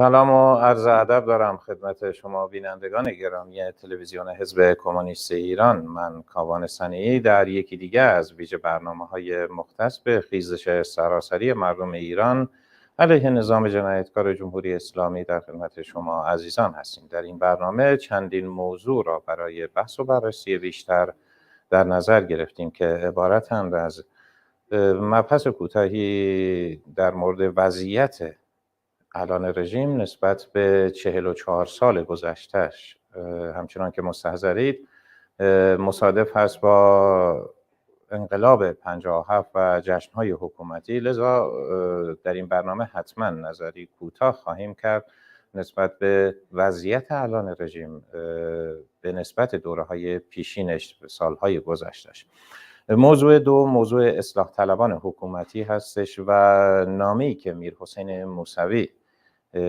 سلام و عرض ادب دارم خدمت شما بینندگان گرامی تلویزیون حزب کمونیست ایران. من کاوان صنیعی در یکی دیگه از ویژه برنامه‌های مختص به خیزش سراسری مردم ایران علیه نظام جنایتکار جمهوری اسلامی در خدمت شما عزیزان هستیم. در این برنامه چندین موضوع را برای بحث و بررسی بیشتر در نظر گرفتیم که عبارتند از مبحث کوتاهی در مورد وضعیت الان رژیم نسبت به 44 سال گذشتهش، همچنان که مستحضرید مصادف هست با انقلاب 57 و جشن‌های حکومتی، لذا در این برنامه حتما نظری کوتاه خواهیم کرد نسبت به وضعیت الان رژیم به نسبت دوره‌های پیشینش، سالهای گذشتهش. موضوع دو، موضوع اصلاح طلبان حکومتی هستش و نامه‌ای که میرحسین موسوی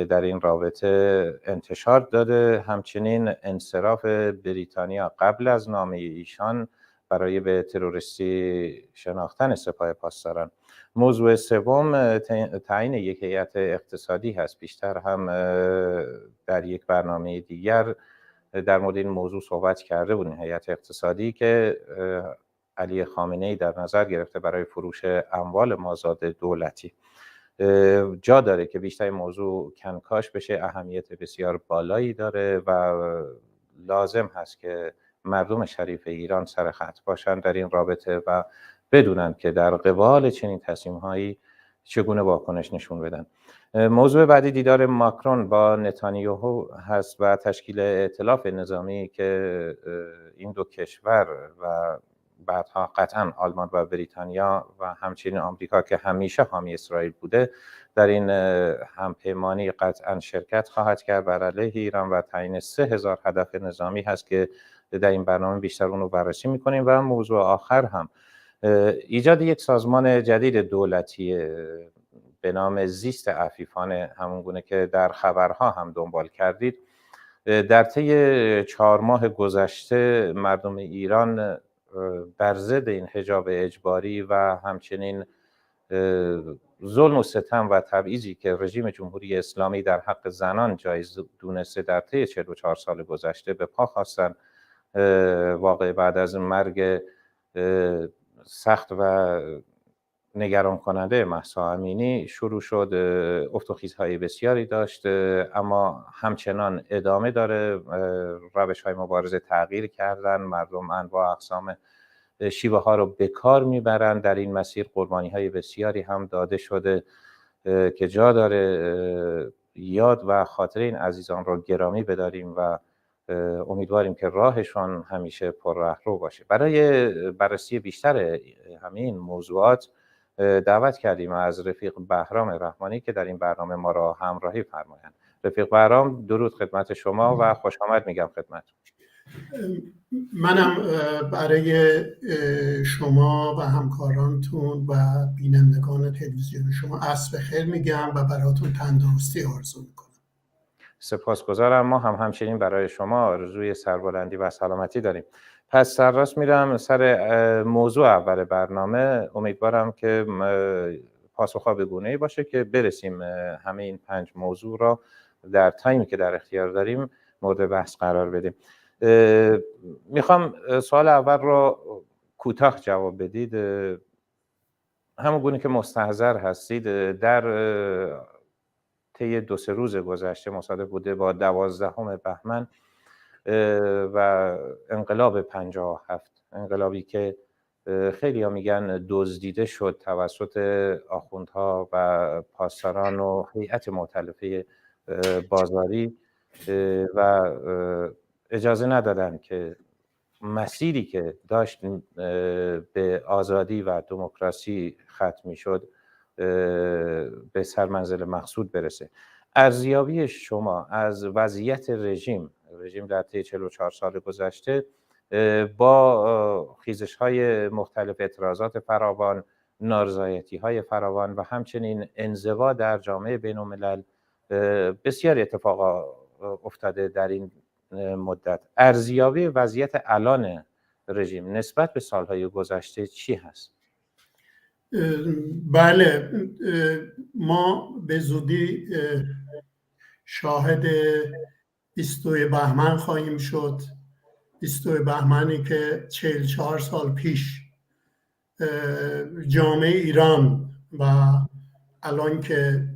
در این رابطه انتشار داده، همچنین انصراف بریتانیا قبل از نامه ایشان برای به تروریستی شناختن سپاه پاسداران. موضوع سوم تعیین یک هیئت اقتصادی هست. بیشتر هم در یک برنامه دیگر در مورد این موضوع صحبت کرده بودیم. هیئت اقتصادی که علی خامنه‌ای در نظر گرفته برای فروش اموال مازاد دولتی. جا داره که بیشتر موضوع کنکاش بشه، اهمیت بسیار بالایی داره و لازم هست که مردم شریف ایران سر خط باشن در این رابطه و بدونن که در قبال چنین تصمیم‌هایی چگونه واکنش نشون بدن. موضوع بعدی دیدار ماکرون با نتانیاهو هست و تشکیل ائتلاف نظامی که این دو کشور و بعدها قطعا آلمان و بریتانیا و همچنین آمریکا که همیشه حامی اسرائیل بوده در این همپیمانی قطعا شرکت خواهد کرد بر علیه ایران و تعیین 3000 هدف نظامی هست که در این برنامه بیشتر اون رو بررسی میکنیم. و موضوع آخر هم ایجاد یک سازمان جدید دولتی به نام زیست عفیفانه، همون گونه که در خبرها هم دنبال کردید. در طی 4 ماه گذشته مردم ایران بر ضد این حجاب اجباری و همچنین ظلم و ستم و تبعیضی که رژیم جمهوری اسلامی در حق زنان جایز دونسته در طی 44 سال گذشته به پا خواستن. واقع بعد از مرگ سخت و نگران کننده مهسا امینی شروع شد، افت و خیزهای بسیاری داشت، اما همچنان ادامه داره. روش‌های مبارزه تغییر کردن، مردم انواع اقسام شیوه ها رو به کار میبرن. در این مسیر قربانی های بسیاری هم داده شده که جا داره یاد و خاطر این عزیزان رو گرامی بداریم و امیدواریم که راهشان همیشه پررهرو باشه. برای بررسی بیشتر همین موضوعات دعوت کردیم از رفیق بهرام رحمانی که در این برنامه ما را همراهی فرمایند. رفیق بهرام، درود خدمت شما و خوش آمد میگم خدمت. منم برای شما و همکارانتون و بینندگان تلویزیون شما عصر بخیر میگم و براتون تندرستی آرزو میکنم. سپاسگزارم. ما هم همچنین برای شما آرزوی سربلندی و سلامتی داریم. پس سرراست میرم سر موضوع اول برنامه. امیدوارم که پاسخها به گونه‌ای باشه که برسیم همه این 5 موضوع را در تایمی که در اختیار داریم مورد بحث قرار بدیم. میخوام سوال اول رو کوتاه جواب بدید. همون گونه که مستحضر هستید در طی 2-3 روز گذشته مصادف بوده با 12 بهمن و انقلاب 57، انقلابی که خیلی ها میگن دزدیده شد توسط آخوندها و پاسداران و هیئت مؤتلفه بازاری و اجازه ندادن که مسیری که داشت به آزادی و دموکراسی ختم میشد به سرمنزل مقصود برسه. ارزیابی شما از وضعیت رژیم در طی 44 سال گذشته با خیزش‌های مختلف، اعتراضات فراوان، نارضایتی‌های فراوان و همچنین انزوا در جامعه بین‌الملل، بسیاری اتفاقات افتاده در این مدت. ارزیابی وضعیت الان رژیم نسبت به سالهای گذشته چی هست؟ بله، ما به زودی شاهد 22 بهمن خواهیم شد. 22 بهمنی که 44 سال پیش جامعه ایران و الان که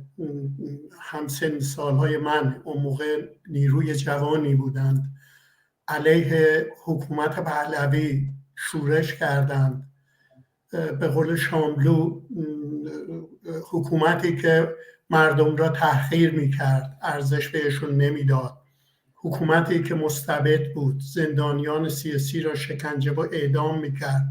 همسن سالهای من اون موقع نیروی جوانی بودند، علیه حکومت پهلوی شورش کردند. به قول شاملو، حکومتی که مردم را تحقیر میکرد، ارزش بهشون نمیداد، حکومتی که مستبد بود، زندانیان سیاسی را شکنجه و اعدام میکرد،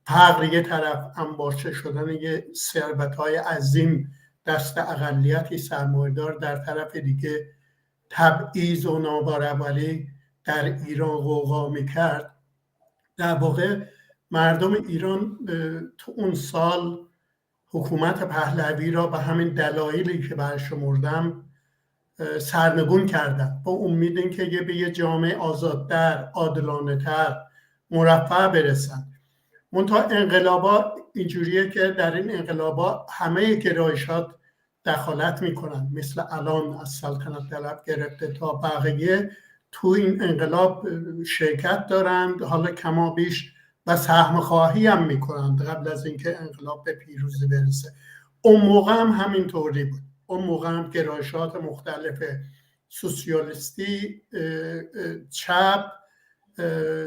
فقر یه طرف، انباشته شدن یه ثروت‌های عظیم دست اقلیتی سرمایه‌دار در طرف دیگه، تبعیض و نابرابری در ایران غوغا میکرد. در واقع مردم ایران تو اون سال حکومت پهلوی را به همین دلایلی که برشمردم سرنگون کردن، با امید اینکه به یه جامعه آزادتر، عادلانه‌تر، مرفه برسن. منتها انقلابا اینجوریه که در این انقلابا همه گرایشات دخالت میکنن، مثل الان از سلطنت طلب گرفته تا بقیه تو این انقلاب شرکت دارند، حالا کما بیش و سهم خواهی هم میکنند قبل از اینکه انقلاب به پیروزی برسه. اون موقع هم همینطوری بود. اون موقع هم گرایشات مختلف، سوسیالیستی، چپ،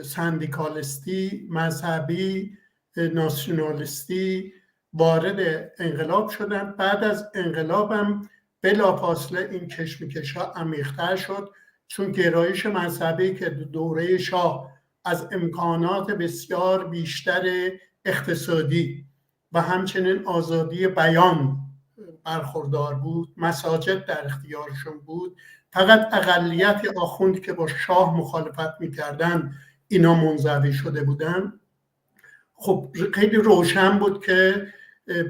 سندیکالیستی، مذهبی، ناسیونالیستی وارد انقلاب شدن. بعد از انقلاب هم بلافاصله این کشمکش‌ها عمیق‌تر شد، چون گرایش مذهبی که دوره شاه از امکانات بسیار بیشتر اقتصادی و همچنین آزادی بیان برخوردار بود، مساجد در اختیارشون بود، فقط اقلیت آخوند که با شاه مخالفت میکردن اینا منزوی شده بودن. خب خیلی روشن بود که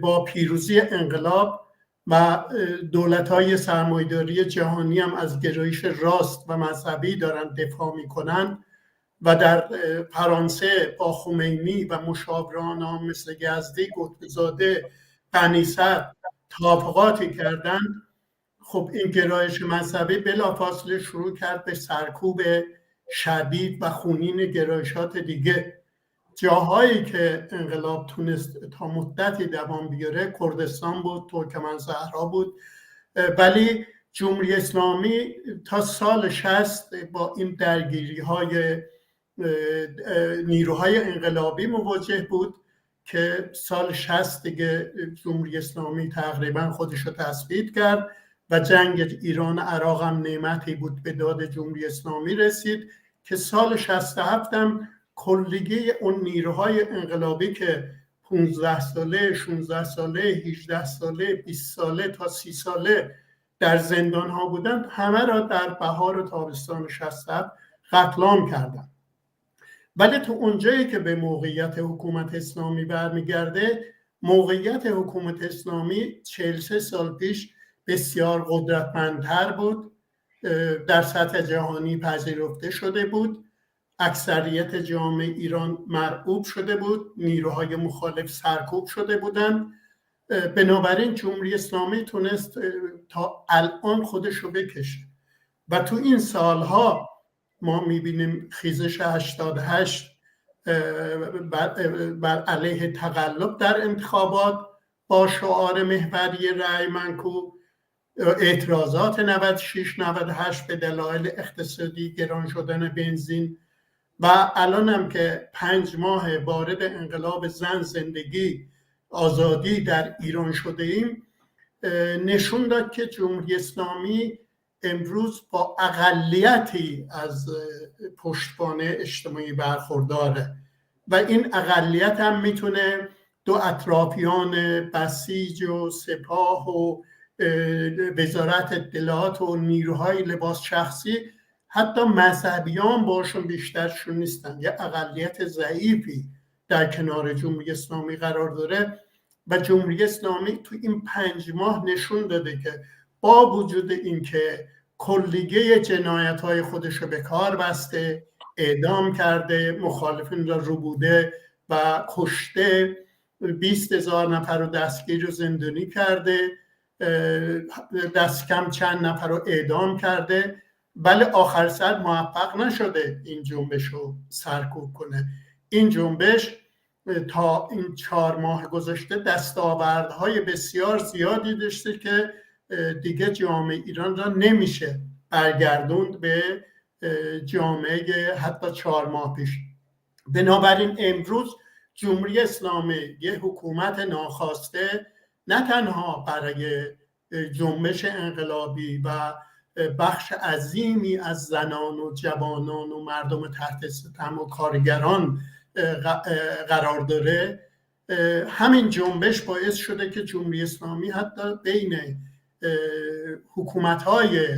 با پیروزی انقلاب و دولت‌های سرمایه‌داری جهانی هم از گرایش راست و مذهبی دارن دفاع میکنن و در فرانسه با خمینی و مشاوران هم مثل یزدی، قطب‌زاده، بنی‌صدر توافقاتی کردن. خب این گرایش مذهبی بلافاصله شروع کرد به سرکوب شدید و خونین گرایشات دیگه. جاهایی که انقلاب تونست تا مدتی دوام بیاره کردستان بود، ترکمن‌صحرا بود، ولی جمهوری اسلامی تا سال 60 با این درگیری‌های نیروهای انقلابی مواجه بود که سال 60 دیگه جمهوری اسلامی تقریبا خودش رو تثبیت کرد و جنگ ایران عراق هم نعمتی بود به داد جمهوری اسلامی رسید که سال 67 هم کلیگه اون نیروهای انقلابی که 15 ساله، 16 ساله، 18 ساله، 20 ساله تا 30 ساله در زندان ها بودند، همه را در بهار و تابستان 67 قتل عام کردند. ولی تو اونجایی که به موقعیت حکومت اسلامی برمیگرده، موقعیت حکومت اسلامی 43 سال پیش بسیار قدرتمندتر بود، در سطح جهانی پذیرفته شده بود، اکثریت جامعه ایران مرعوب شده بود، نیروهای مخالف سرکوب شده بودند. بنابراین جمهوری اسلامی تونست تا الان خودش رو بکشه و تو این سالها ما میبینیم خیزش 88 بر علیه تقلب در انتخابات با شعار محوری رأی منکوب، اعتراضات 96-98 به دلایل اقتصادی، گران شدن بنزین و الان هم که 5 ماه وارد انقلاب زن، زندگی، آزادی در ایران شده ایم، نشون داد که جمهوری اسلامی امروز با اقلیتی از پشتوانه اجتماعی برخورداره و این اقلیت هم میتونه دو اطرافیان بسیج و سپاه و وزارت اطلاعات و نیروهای لباس شخصی، حتی مذهبیان باشون بیشترشون نیستن، یه اقلیت ضعیفی در کنار جمهوری اسلامی قرار داره و جمهوری اسلامی تو این 5 ماه نشون داده که با وجود اینکه کلیگه جنایت‌های خودش رو به کار بسته، اعدام کرده، مخالفین را ربوده و کشته، 20,000 نفر رو دستگیر و زندانی کرده دست کم چند نفر رو اعدام کرده، ولی آخر سر موفق نشده این جنبش رو سرکوب کنه. این جنبش تا این 4 ماه گذشته دستاوردهای بسیار زیادی داشته که دیگه جامعه ایران را نمیشه برگردوند به جامعه حتی 4 ماه پیش. بنابراین امروز جمهوری اسلامی یه حکومت ناخواسته نه تنها برای جنبش انقلابی و بخش عظیمی از زنان و جوانان و مردم تحت ستم و کارگران قرار داره، همین جنبش باعث شده که جمهوری اسلامی حتی بین حکومت‌های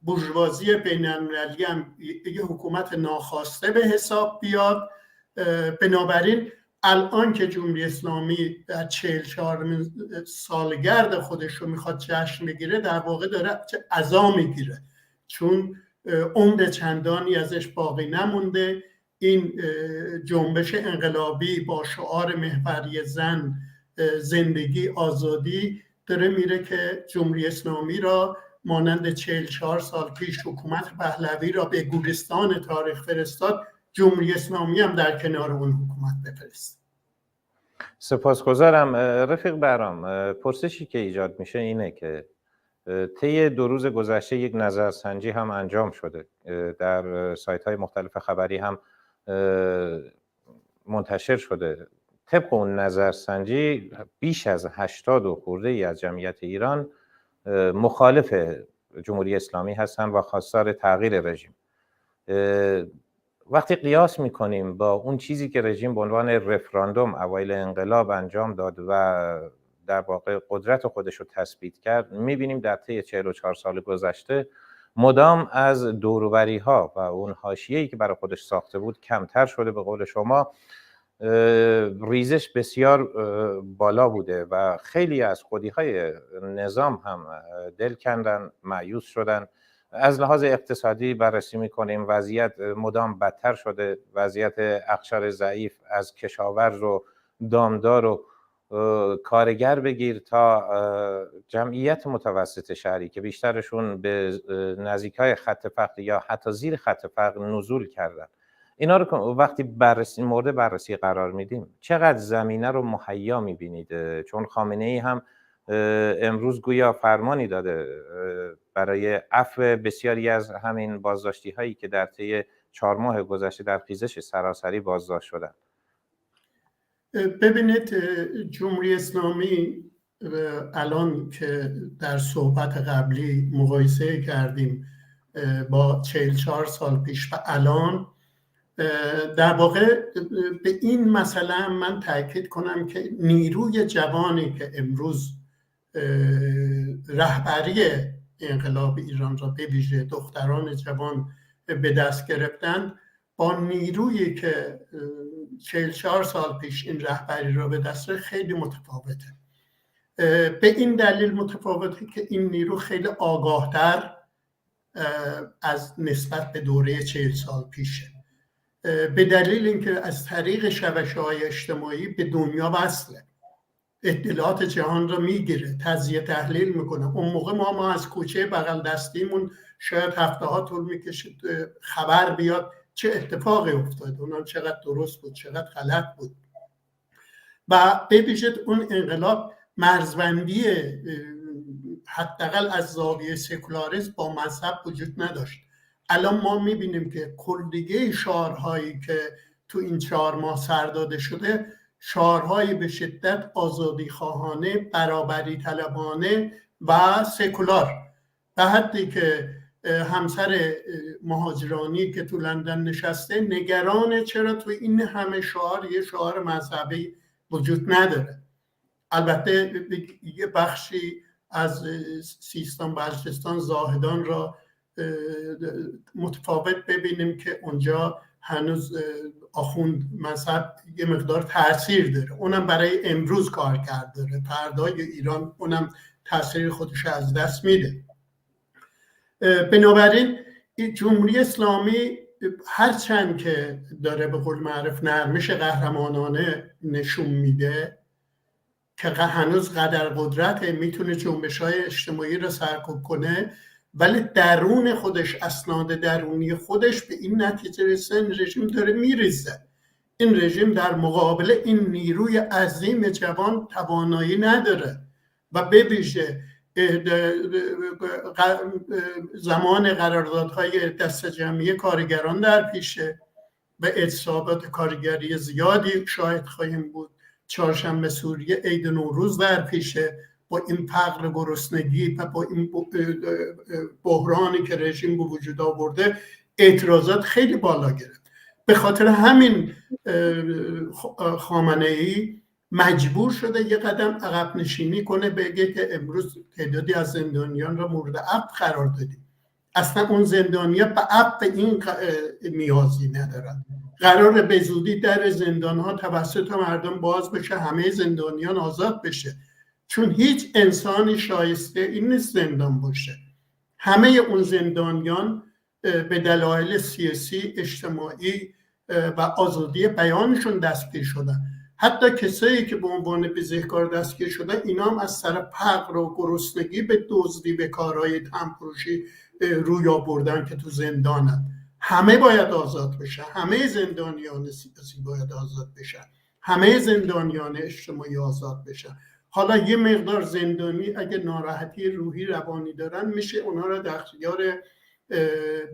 بورژوازی بین‌المللی هم یه حکومت ناخواسته به حساب بیاد. بنابراین الان که جمهوری اسلامی در 44 سالگرد خودش رو میخواد جشن بگیره، در واقع داره عزا میگیره، چون عمر چندانی ازش باقی نمونده. این جنبش انقلابی با شعار محوری زن، زندگی، آزادی داره میره که جمهوری اسلامی را مانند 44 سال پیش حکومت پهلوی را به گورستان تاریخ فرستاد، جمهوری اسلامی هم در کنار اون حکومت بفرست. سپاسگزارم رفیق برام. پرسشی که ایجاد میشه اینه که طی 2 روز گذشته یک نظرسنجی هم انجام شده، در سایت های مختلف خبری هم منتشر شده. طبق اون نظرسنجی بیش از 80 و خورده ای از جمعیت ایران مخالف جمهوری اسلامی هستند و خواستار تغییر رژیم. وقتی قیاس میکنیم با اون چیزی که رژیم به عنوان رفراندوم اوایل انقلاب انجام داد و در واقع قدرت خودش رو تثبیت کرد، میبینیم در طی 44 سال گذشته مدام از دوروبری ها و اون حاشیه‌ای که برای خودش ساخته بود کمتر شده. به قول شما ریزش بسیار بالا بوده و خیلی از خودی‌های نظام هم دل کندن، مایوس شدن. از لحاظ اقتصادی بررسی میکنیم، وضعیت مدام بدتر شده. وضعیت اقشار ضعیف از کشاورز و دامدار و کارگر بگیر تا جمعیت متوسط شهری که بیشترشون به نزدیکای خط فقر یا حتی زیر خط فقر نزول کردن، اینا رو وقتی مورد بررسی قرار میدیم چقدر زمینه رو مهیا میبینید؟ چون خامنه ای هم امروز گویا فرمانی داده برای عفو بسیاری از همین بازداشتی هایی که در طی 4 ماه گذشته در خیزش سراسری بازداشت شدن. ببینید، جمهوری اسلامی الان که در صحبت قبلی مقایسه کردیم با 44 سال پیش و الان، در واقع به این مسئله من تاکید کنم که نیروی جوانی که امروز رهبری انقلاب ایران را به ویژه دختران جوان به دست گرفتند، با نیرویی که 44 سال پیش این رهبری را به دست گرفت خیلی متفاوته. به این دلیل متفاوته که این نیرو خیلی آگاهتر از نسبت به دوره 40 سال پیشه، به دلیل اینکه از طریق شبکه‌های اجتماعی به دنیا وصله، اطلاعات جهان را میگیره، تجزیه تحلیل میکنه. اون موقع ما از کوچه بغل دستیمون شاید هفته ها طول میکشید خبر بیاد چه اتفاقی افتاد، اونم چقدر درست بود، چقدر غلط بود. و به ویژه اون انقلاب مرزبندی حداقل از زاویه سکولاریسم با مذهب وجود نداشت. الان ما میبینیم که کلیه شعارهایی که تو این 4 ماه سر داده شده شعارهایی به شدت آزادی خواهانه، برابری طلبانه و سکولار، به حدی که همسر مهاجرانی که تو لندن نشسته نگرانه چرا تو این همه شعار یه شعار مذهبی وجود نداره. البته یه بخشی از سیستان بلوچستان زاهدان را متفاوت ببینیم که اونجا هنوز آخوند مذهب یه مقدار تاثیر داره، اونم برای امروز کار کرد داره، فردای ایران اونم تاثیر خودش از دست میده. بنابراین جمهوری اسلامی هرچند که داره به قول معروف نرمش قهرمانانه نشون میده، که هنوز قدر قدرته، میتونه جنبش‌های اجتماعی رو سرکوب کنه، ولی درون خودش، اسناد درونی خودش به این نتیجه رسیده این رژیم داره میریزه. این رژیم در مقابل این نیروی عظیم جوان توانایی نداره و به ویژه زمان قراردادهای دست جمعی کارگران در پیشه و اعتصابات کارگری زیادی شاهد خواهیم بود. چهارشنبه سوریه، عید نوروز در پیشه. با این فقر، گرسنگی و با این بحرانی که رژیم به وجود آورده اعتراضات خیلی بالا گرفت. به خاطر همین خامنه‌ای مجبور شده یه قدم عقب نشینی کنه، بگه که امروز تعدادی از زندانیان را مورد عفو قرار دادیم. اصلا اون زندانیان به عفو این نیازی ندارن. قراره به زودی در زندانها توسط مردم باز بشه، همه زندانیان آزاد بشه، چون هیچ انسانی شایسته این نیست زندان باشه. همه اون زندانیان به دلایل سیاسی، اجتماعی و آزادی بیانشون دستگیر شدن. حتی کسایی که به عنوان بزهکار دستگیر شدن، اینا هم از سر فقر و گرسنگی به دزدی، به کارهای تنفروشی روی آوردن که تو زندانن. همه باید آزاد بشن، همه زندانیان سیاسی باید آزاد بشن، همه زندانیان اجتماعی آزاد بشن. حالا یه مقدار زندانی اگه ناراحتی روحی روانی دارن، میشه اونا را در اختیار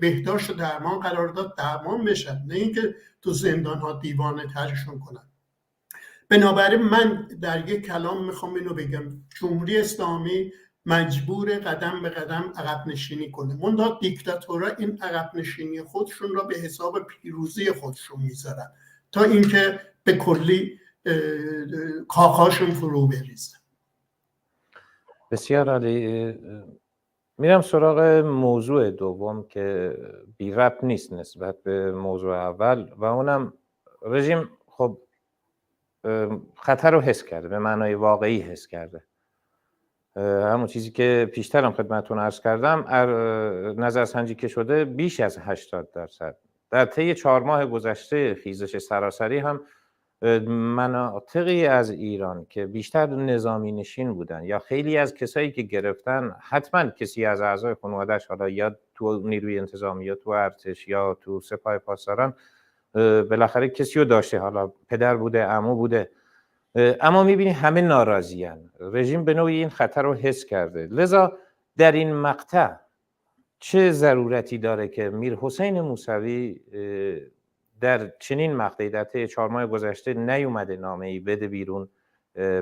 بهداشت و درمان قرار داد، درمان بشن، نه اینکه تو زندان ها دیوانه ترشون کنن. بنابراین من در یک کلام میخوام اینو بگم، جمهوری اسلامی مجبور قدم به قدم عقب نشینی کنه. منتها دیکتاتورها این عقب نشینی خودشون را به حساب پیروزی خودشون میذارن تا اینکه به کلی کاخاشون فرو بریزه. بسیار عالی. میرم سراغ موضوع دوم که بی ربط نیست نسبت به موضوع اول و اونم رژیم خب خطر رو حس کرده، به معنای واقعی حس کرده. همون چیزی که پیشترم خدمتتون عرض کردم، نظرسنجی که شده بیش از 80%. در طی 4 ماه گذشته خیزش سراسری هم مناطقی از ایران که بیشتر نظامی نشین بودن یا خیلی از کسایی که گرفتن، حتما کسی از اعضای خانواده‌اش، حالا یا تو نیروی انتظامی یا تو ارتش یا تو سپاه پاسداران، بالاخره کسی رو داشته، حالا پدر بوده، عمو بوده، اما میبینی همه ناراضی‌اند. رژیم به نوعی این خطر رو حس کرده. لذا در این مقطع چه ضرورتی داره که میرحسین موسوی در چنین مقطعی در طی 4 ماه گذشته نیومده نامه‌ای بده بیرون،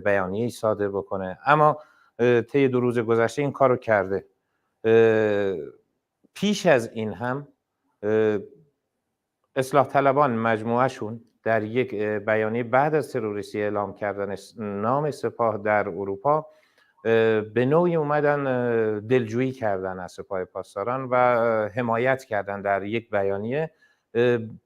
بیانیه‌ای صادر بکنه، اما طی 2 روز گذشته این کارو کرده. پیش از این هم اصلاح طلبان مجموعهشون در یک بیانیه بعد از تروریستی اعلام کردن نام سپاه در اروپا به نوعی اومدن دلجویی کردن از سپاه پاسداران و حمایت کردن در یک بیانیه.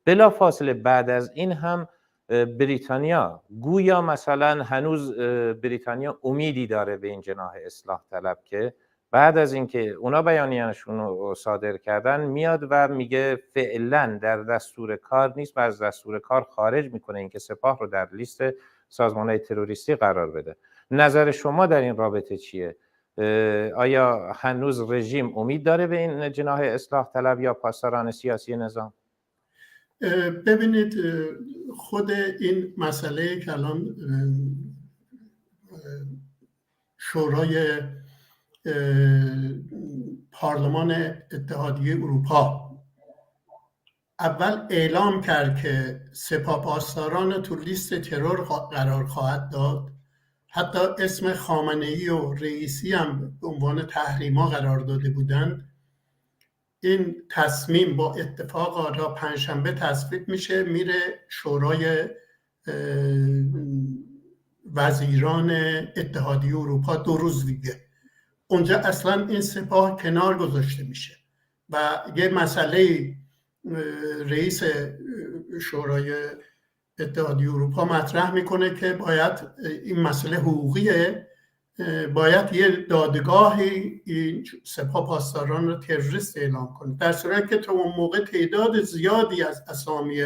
بلافاصله بعد از این هم بریتانیا، گویا مثلا هنوز بریتانیا امیدی داره به این جناح اصلاح طلب که بعد از اینکه اونا بیانیه‌شون رو صادر کردن میاد و میگه فعلا در دستور کار نیست و از دستور کار خارج میکنه اینکه سپاه رو در لیست سازمان‌های تروریستی قرار بده. نظر شما در این رابطه چیه؟ آیا هنوز رژیم امید داره به این جناح اصلاح طلب یا پاسداران سیاسی نظام؟ ببینید، خود این مسئله که الان شورای پارلمان اتحادیه اروپا اول اعلام کرد که سپاه پاسداران تو لیست ترور قرار خواهد داد، حتی اسم خامنه‌ای و رئیسی هم به عنوان تحریما قرار داده بودند. این تصمیم با اتفاق حالا پنجشنبه تصویب میشه، میره شورای وزیران اتحادیه اروپا 2 روز دیگه. اونجا اصلا این سپاه کنار گذاشته میشه و یه مسئله رئیس شورای اتحادیه اروپا مطرح میکنه که باید این مسئله حقوقیه، باید یه دادگاهی این سپاه پاسداران رو تروریست اعلام کنه، در صورتی که تا اون موقع تعداد زیادی از اسامی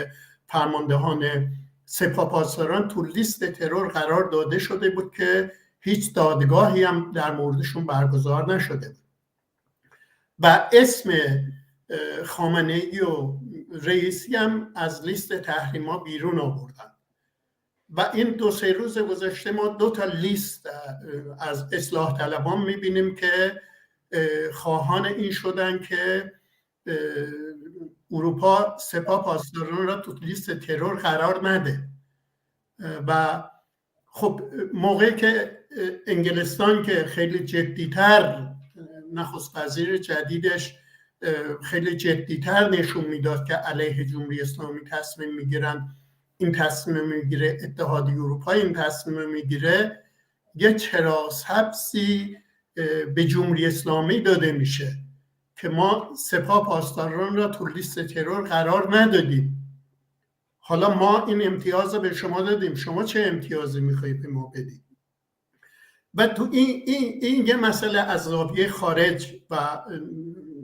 فرماندهان سپاهپاسداران تو لیست ترور قرار داده شده بود که هیچ دادگاهی هم در موردشون برگزار نشده بود و اسم خامنه‌ای و رئیسی هم از لیست تحریما بیرون آوردن و این 2-3 روز گذشته ما 2 تا لیست از اصلاح طلبان میبینیم که خواهان این شدن که اروپا سپاهپاسداران را تو لیست ترور قرار نده و خب موقعی که انگلستان که خیلی جدیتر نخست وزیر جدیدش خیلی جدیتر نشون میداد که علیه جمهوری اسلامی تصمیم میگیرن، این تصمیم میگیره اتحادیه اروپا این تصمیم میگیره، یه چراغ سبزی به جمهوری اسلامی داده میشه که ما سپاهپاسداران را تو لیست ترور قرار ندادیم. حالا ما این امتیاز به شما دادیم، شما چه امتیازی میخواید به ما بدید؟ و تو این یه مسئله از زاویه خارج و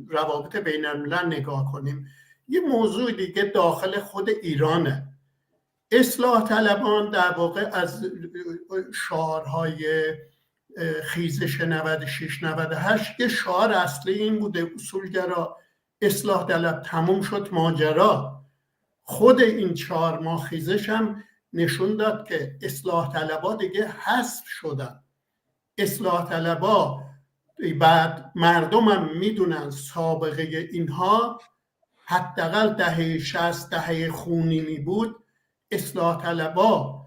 روابط بین الملل نگاه کنیم. یه موضوع دیگه داخل خود ایرانه. اصلاح طلبان در واقع از شعارهای خیزش 96-98 یه شعار اصلی این بوده اصولگرا اصلاح طلب تموم شد ماجرا. خود این 4 ماه خیزش هم نشون داد که اصلاح طلبا دیگه حذف شدن. اصلاح طلبا بعد مردم هم میدونن سابقه اینها حداقل دهه 60 دهه خونینی بود. اصلاح طلبا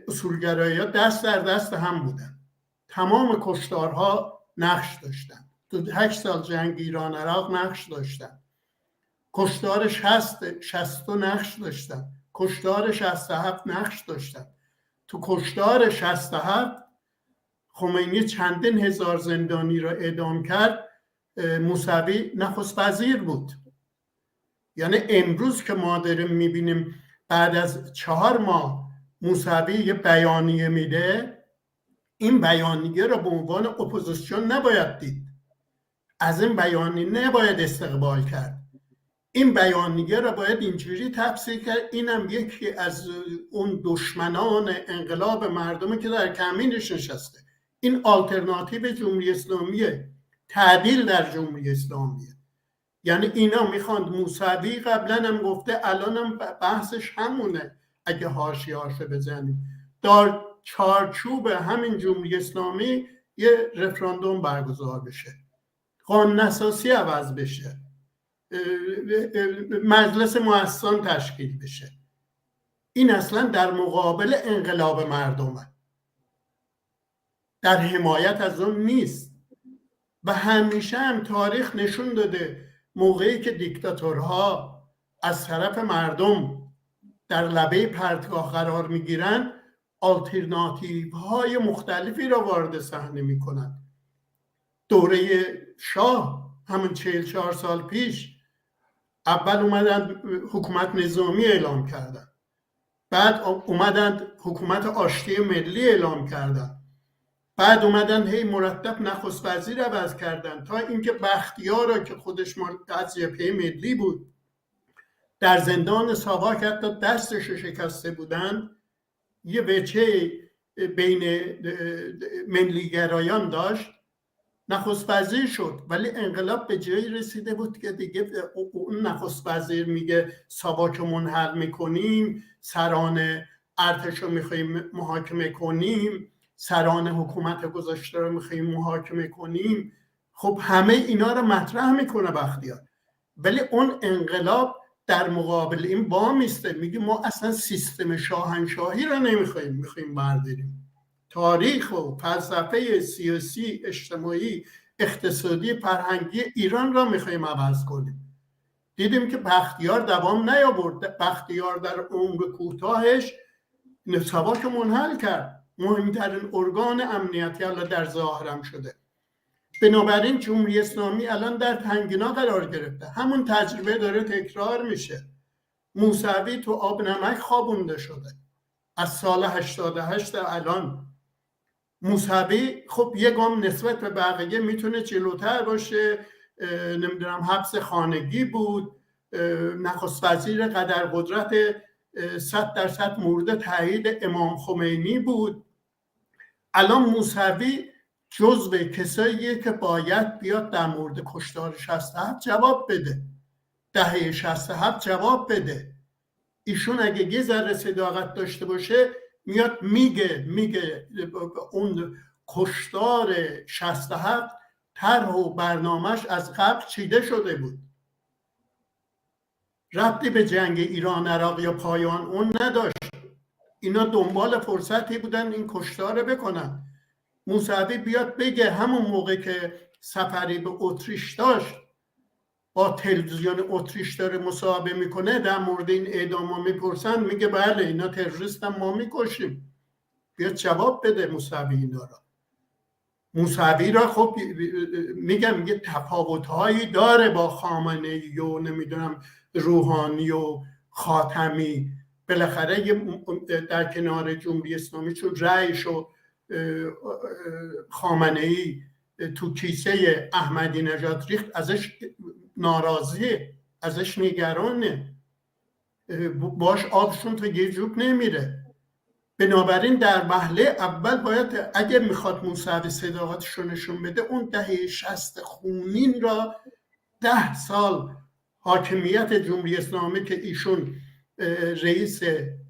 اصولگرایی‌ها دست در دست هم بودن، تمام کشتارها نقش داشتن، تو 8 سال جنگ ایران عراق نقش داشتن، کشتار 60 نقش داشتن، کشتار 67 نقش داشتن. تو کشتار 67 خمینی چندین هزار زندانی را اعدام کرد، موسوی نخست وزیر بود. یعنی امروز که ما داریم میبینیم بعد از 4 ماه موسوی یه بیانیه میده، این بیانیه را به عنوان اپوزیسیون نباید دید، از این بیانیه نباید استقبال کرد. این بیانیه را باید اینجوری تفسیر کرد اینم یکی از اون دشمنان انقلاب مردمی که در کمینش نشسته. این آلترناتیو جمهوری اسلامیه، تعدیل در جمهوری اسلامیه. یعنی اینا میخواند موسوی قبلا هم گفته الانم بحثش همونه، اگه حاشیه‌هاشو بزنیم در چارچوب همین جمهوری اسلامی یه رفراندوم برگزار بشه، قانون اساسی عوض بشه، مجلس مؤسسان تشکیل بشه. این اصلا در مقابل انقلاب مردمه، در حمایت از اون نیست. و همیشه هم تاریخ نشون داده موقعی که دیکتاتورها از طرف مردم در لبه پرتگاه قرار میگیرن، آلترناتیو های مختلفی را وارد صحنه میکنن. دوره شاه همون 44 سال پیش اول اومدن حکومت نظامی اعلام کردن، بعد اومدن حکومت آشتی ملی اعلام کردن، بعد اومدن هی مرتب نخست وزیر عوض کردن تا اینکه بختیار را که خودش از جبهه ملی بود در زندان ساواک حتی دستش شکسته بودن، یه وجه بین ملیگرایان داشت، نخست وزیر شد. ولی انقلاب به جایی رسیده بود که دیگه اون نخست وزیر میگه ساواک رو منحل میکنیم، سران ارتش رو میخواییم محاکمه کنیم، سران حکومت گذاشته رو میخواییم محاکمه کنیم. خب همه اینا رو مطرح میکنه بختیار، ولی اون انقلاب در مقابل این وام میسته، میگه ما اصلا سیستم شاهنشاهی رو نمیخواییم، میخواییم برداریم، تاریخ و فلسفه سیاسی، اجتماعی، اقتصادی، فرهنگی ایران را میخواییم عوض کنیم. دیدیم که بختیار دوام نیاورد. بختیار در عمر کوتاهش ساواک منحل کرد، مهمترین ارگان امنیتی الان در ظاهرم شده. بنابراین جمهوری اسلامی الان در تنگنا قرار گرفته، همون تجربه داره تکرار میشه. موسوی تو آب نمک خوابونده شده از سال 88 تا الان. موسوی خب یه گام نسبت به بقیه میتونه جلوتر باشه، نمیدونم حبس خانگی بود، نخست وزیر قدرقدرت 100% مورد تایید امام خمینی بود. الان موسوی جزو کساییه که باید بیاد در مورد کشتار 67 جواب بده، دهه 67 جواب بده. ایشون اگه یه ذره صداقت داشته باشه میاد میگه اون کشتار 67 طرح و برنامهش از قبل چیده شده بود، ربطی به جنگ ایران عراق یا پایان اون نداشت. اینا دنبال فرصتی بودن این کشتار بکنن. موسوی بیاد بگه همون موقع که سفری به اتریش داشت با تلویزیون اتریش داره مصاحبه میکنه، در مورد این اعدام میپرسن، میگه بله اینا تروریستن، ما میکشیم. بیاد جواب بده موسوی اینا را. موسوی را خب میگه تفاوت‌هایی داره با خامنه‌ای و نمیدونم روحانی و خاتمی. بالاخره در کنار جمهوری اسلامی چون رأیش و خامنه‌ای تو کیسه احمدی نژاد ریخت، ازش ناراضیه، ازش نگرانه، باش آبشون تا یه جوب نمیره. بنابراین در وهله اول باید اگه میخواد موسوی صداقتش رو نشون بده، اون دهه 60 خونین را 10 سال حاکمیت جمهوری اسلامی که ایشون رئیس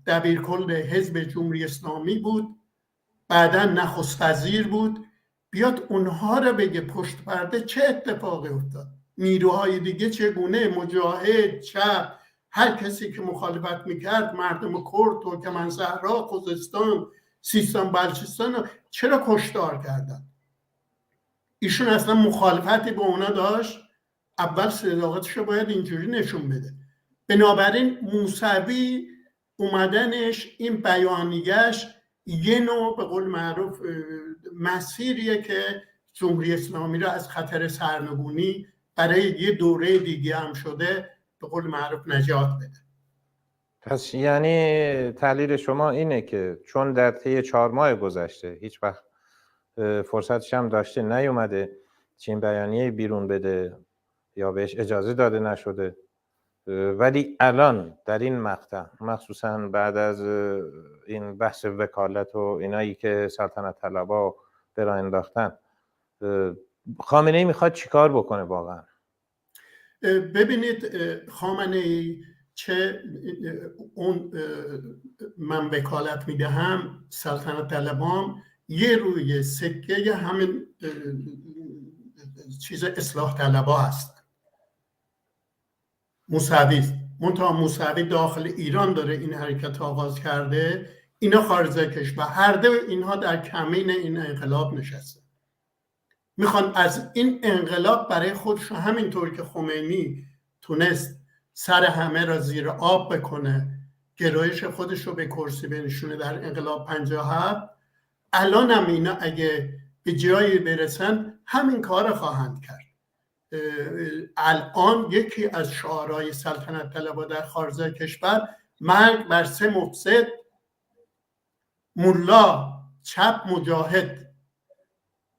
دبیرکل حزب جمهوری اسلامی بود، بعدا نخست وزیر بود، بیاد اونها را بگه پشت پرده چه اتفاقی افتاد، نیروهای دیگه چگونه، مجاهد، چپ، هر کسی که مخالفت میکرد، مردم کرد، ترکمن‌صحرا، خوزستان، سیستان، بلوچستان، چرا کشتار کردن؟ ایشون اصلا مخالفتی با اونا داشت؟ اول صداقتش رو باید اینجوری نشون بده. بنابراین موسوی اومدنش، این بیانیه‌اش یه نوع به قول معروف مسیریه که جمهوری اسلامی را از خطر سرنگونی برای یه دوره دیگه هم شده به قول معروف نجات بده. پس یعنی تحلیل شما اینه که چون در طی 4 ماه گذشته هیچ وقت فرصتش هم داشته نیومده چین بیانیه بیرون بده یا بهش اجازه داده نشده، ولی الان در این مقطع مخصوصا بعد از این بحث وکالت و اینایی که سلطنت طلبا به راه انداختن، خامنه‌ای میخواد چیکار بکنه واقعا؟ ببینید خامنه‌ای چه اون من وکالت میدهم، سلطنت طلبان یه روی سکه همین چیز اصلاح طلبا هستن. موسوی داخل ایران داره این حرکت آغاز کرده، اینا خارج کشور، هر دو اینها در کمین این انقلاب نشسته، میخوان از این انقلاب برای خودشون، همینطور که خمینی تونست سر همه را زیر آب بکنه، گرایش خودش رو به کرسی بنشونه در انقلاب 57، الان هم اینا اگه به جایی برسن همین کار خواهند کرد. الان یکی از شعارهای سلطنت طلبا در خارج کشور مرگ بر 3 مفسد، ملا، چپ، مجاهد.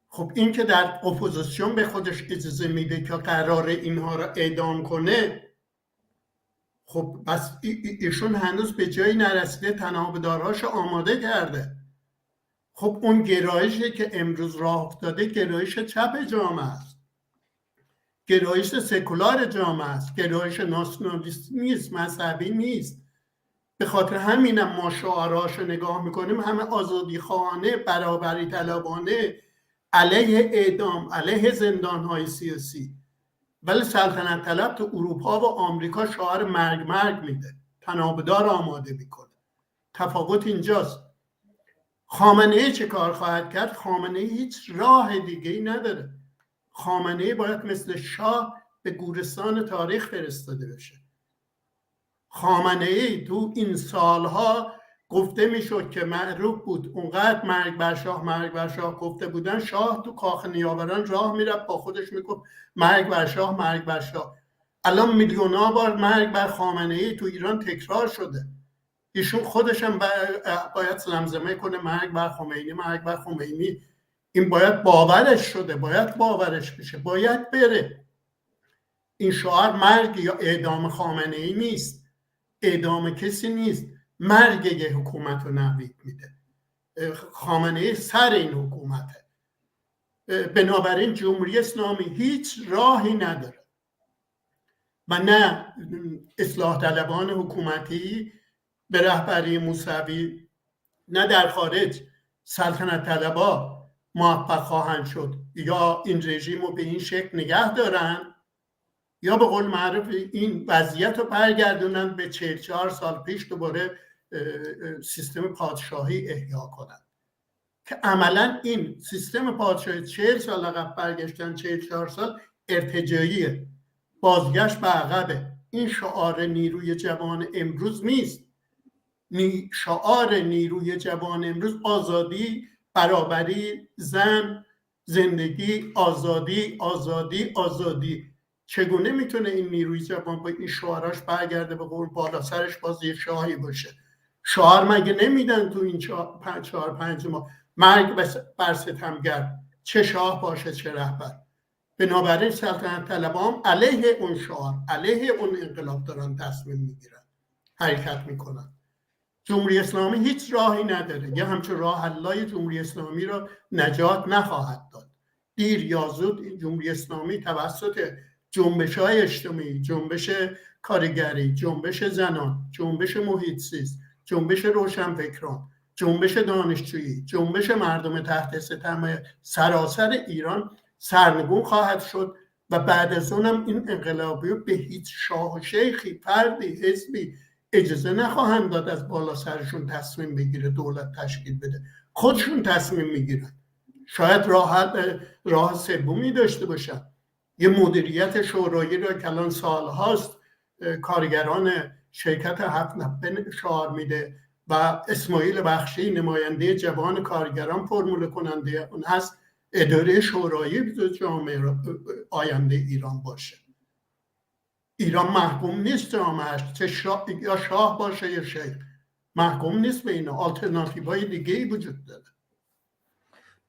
خب این که در اپوزیسیون به خودش اجازه میده که قراره اینها را اعدام کنه، خب بس ایشون هنوز به جایی نرسیده، تنابدارهاش آماده کرده. خب اون گرایشی که امروز راه افتاده گرایش چپ جامعه است، گرایش سکولار جامعه است، گرایش ناسیونالیست نیست، مذهبی نیست. به خاطر همینم ما شعارهاشو نگاه میکنیم همه آزادی خواهانه، برابری طلبانه، علیه اعدام، علیه زندانهای سیاسی. ولی سلطنت طلب تو اروپا و آمریکا شعار مرگ میده، تنابدار آماده میکنه. تفاوت اینجاست. خامنه‌ای چه کار خواهد کرد؟ خامنه‌ای هیچ راه دیگه‌ای نداره. خامنه‌ای باید مثل شاه به گورستان تاریخ فرستاده بشه. خامنه‌ای تو این سالها گفته میشد که معروف بود، اونقدر مرگ بر شاه گفته بودن، شاه تو کاخ نیاوران راه میرفت با خودش میگفت مرگ بر شاه. الان میلیون‌ها بار مرگ بر خامنه‌ای تو ایران تکرار شده. ایشون خودش هم باید زمزمه کنه مرگ بر خمینی. این باید باورش شده، باید باورش بشه، باید بره. این شعار مرگ یا اعدام خامنه‌ای نیست، اعدام کسی نیست. مرگ یه حکومت رو نوید میده. خامنه‌ای سر این حکومته. بنابراین جمهوری اسلامی هیچ راهی نداره و نه اصلاح طلبان حکومتی به رهبری موسوی نه در خارج سلطنت طلبا موفق خواهند شد یا این رژیم رو به این شکل نگه دارن یا به قول معروف این وضعیت رو برگردونن به 44 سال پیش دوباره سیستم پادشاهی احیا کنن که عملا این سیستم پادشاهی 40 سال عقب برگشتن 44 سال ارتجاعیه، بازگشت به عقبه. این شعار نیروی جوان امروز نیست. شعار نیروی جوان امروز آزادی، برابری، زن، زندگی، آزادی، آزادی، آزادی. چگونه میتونه این نیروی جوان با این شعاراش برگرده به قول بالا سرش باز یه شاهی باشه؟ شعار مگه نمیدن تو این 4-5 ماه؟ مرگ بر ستمگر، چه شاه باشه چه رهبر. بنابراین سلطنت طلبان علیه اون شعار، علیه اون انقلاب دارن تصمیم میگیرن، حرکت میکنن. جمهوری اسلامی هیچ راهی نداره، یه همچون راه حلای جمهوری اسلامی را نجات نخواهد داد. دیر یا زود جمهوری اسلامی توسط جنبش‌های اجتماعی، جنبش کارگری، جنبش زنان، جنبش محیط زیست، جنبش روشنفکران، جنبش دانشجویی، جنبش مردم تحت ستم سراسر ایران سرنگون خواهد شد و بعد از اونم این انقلابی به هیچ شاه و شیخی، فردی، حزبی اجازه نخواهند داد از بالا سرشون تصمیم بگیره دولت تشکیل بده. خودشون تصمیم میگیرن. شاید راه سومی داشته باشن، یه مدیریت شورایی را که الان سالهاست کارگران شرکت هفت نفر شعار میده و اسماعیل بخشی نماینده جوان کارگران فرمول کننده اون هست، اداره شورایی به جامعه آینده ایران باشه. ایران محکوم نیست جامعهش، یا شاه باشه یا شیخ، محکوم نیست به اینا. آلترناتیوهای دیگه ای وجود داره.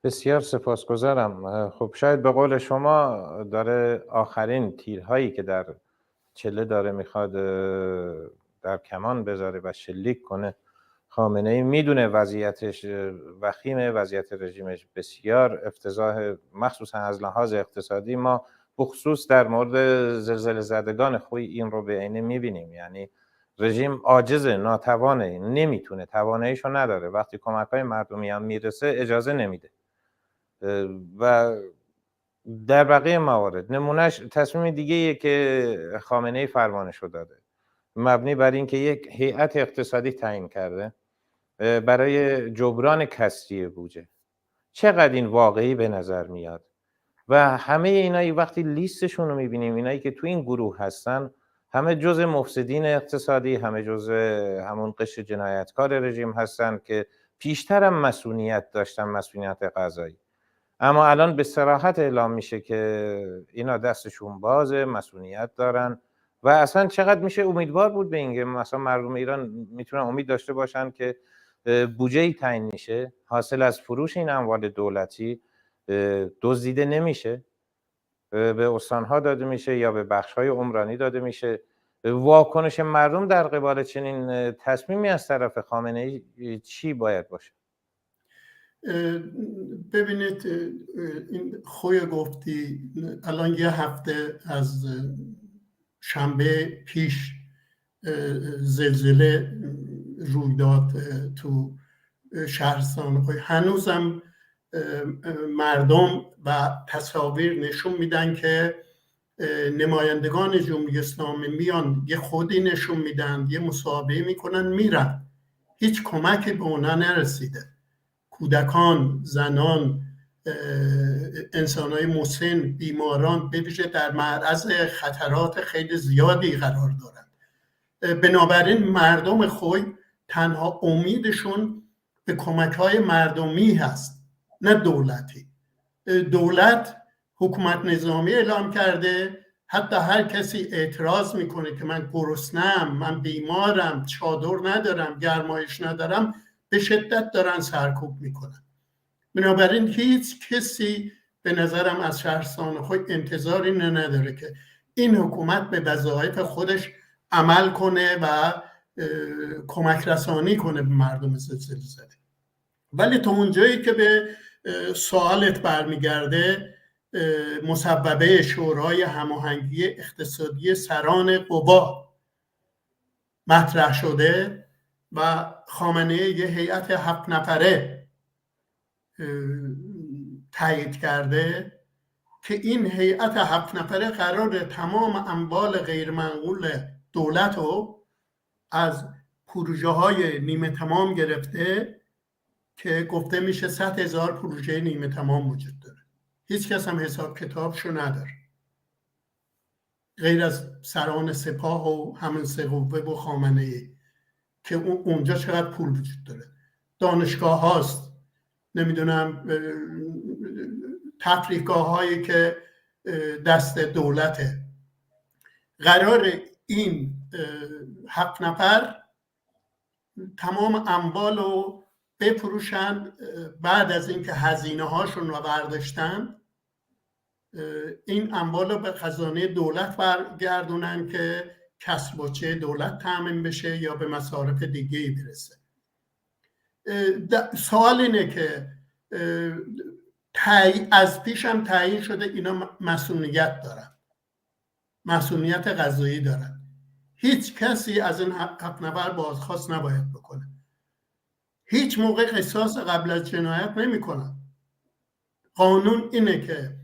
بسیار سپاسگزارم. خب شاید به قول شما داره آخرین تیرهایی که در چله داره میخواد در کمان بذاره و شلیک کنه. خامنه ای میدونه وضعیتش وخیمه، وضعیت رژیمش بسیار افتضاح، مخصوصا از لحاظ اقتصادی. ما بخصوص در مورد زلزله زدگان خوی این رو به عینه میبینیم. یعنی رژیم عاجزه، ناتوانه، نمیتونه، تواناییشو نداره. وقتی کمک‌های مردمی هم میرسه اجازه نمیده. و در بقیه موارد نمونهش تصمیم دیگه‌ایه که خامنه‌ای فرمانشو داده، مبنی بر اینکه یک هیئت اقتصادی تعیین کرده برای جبران کسری بودجه. چقدر این واقعی به نظر میاد. و همه اینایی وقتی لیستشون رو میبینیم، اینایی که تو این گروه هستن، همه جزء مفسدین اقتصادی، همه جزء همون قشر جنایتکار رژیم هستن که پیشتر هم مسئولیت داشتن، مسئولیت قضایی. اما الان به صراحت اعلام میشه که اینا دستشون بازه، مسئولیت دارن. و اصلا چقدر میشه امیدوار بود به اینکه مثلا مردم ایران میتونن امید داشته باشن که بودجه‌ای تعیین میشه، حاصل از فروش این اموال دولتی دزدیده نمیشه، به استانها داده میشه یا به بخش‌های عمرانی داده میشه. واکنش مردم در قبال چنین تصمیمی از طرف خامنه‌ای چی باید باشه؟ ببینید، این خوی گفتی الان یه هفته از شنبه پیش زلزله روی داد تو شهرستان خوی. هنوزم مردم و تصاویر نشون میدن که نمایندگان جمهوری اسلامی میان یه خودی نشون میدن، یه مصاحبه میکنن میرن. هیچ کمکی به اونا نرسیده. کودکان، زنان، انسانهای مسن، بیماران به ویژه در معرض خطرات خیلی زیادی قرار دارند. بنابراین مردم خوی تنها امیدشون به کمک‌های مردمی هست، نه دولتی. دولت حکومت نظامی اعلام کرده، حتی هر کسی اعتراض میکنه که من گرسنه‌ام، من بیمارم، چادر ندارم، گرمایش ندارم، به شدت دارن سرکوب میکنن. بنابراین هیچ کسی به نظرم از شهرستان خود انتظاری نداره که این حکومت به وظایف خودش عمل کنه و کمک رسانی کنه به مردم زلزله زده. ولی تا اونجایی که به سوالت برمیگرده، مصوبه شورای هماهنگی اقتصادی سران قوا مطرح شده و خامنه یه هیئت 7 نفره تایید کرده که این هیئت 7 نفره قرار تمام اموال غیرمنقول دولت رو از پروژه های نیمه تمام گرفته که گفته میشه 100,000 پروژه نیمه تمام وجود داره. هیچ کس هم حساب کتابشو نداره غیر از سران سپاه و همون سه قوه و خامنه ای که اونجا چقدر پول وجود داره. دانشگاه هاست، نمیدونم تفریحگاه هایی که دست دولته. قرار این 7 نفر تمام اموال رو بفروشند، بعد از اینکه هزینه هاشون رو برداشتن این اموال رو به خزانه دولت برگردونن که کسب و چه دولت تامین بشه یا به مصارف دیگه‌ای برسه. سوال اینه که از پیش هم تعیین شده اینا مسئولیت دارن، مسئولیت قضایی دارن. هیچ کسی از این 7 نفر بازخواست نباید بکنه. هیچ موقع قصاص قبل از جنایت نمی کنن. قانون اینه که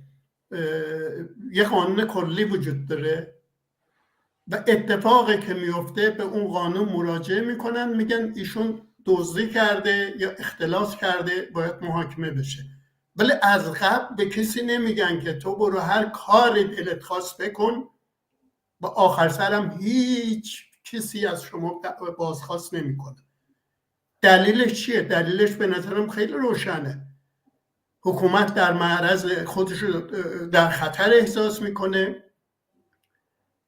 یه قانون کلی وجود داره و اتفاقی که میفته به اون قانون مراجعه میکنن، میگن ایشون دزدی کرده یا اختلاس کرده باید محاکمه بشه. ولی از قبل به کسی نمیگن که تو برو هر کاری دلت خواست بکن و آخر سرم هیچ کسی از شما بازخواست نمیکنه. دلیلش چیه؟ دلیلش به نظرم خیلی روشنه. حکومت در معرض خودش در خطر احساس میکنه،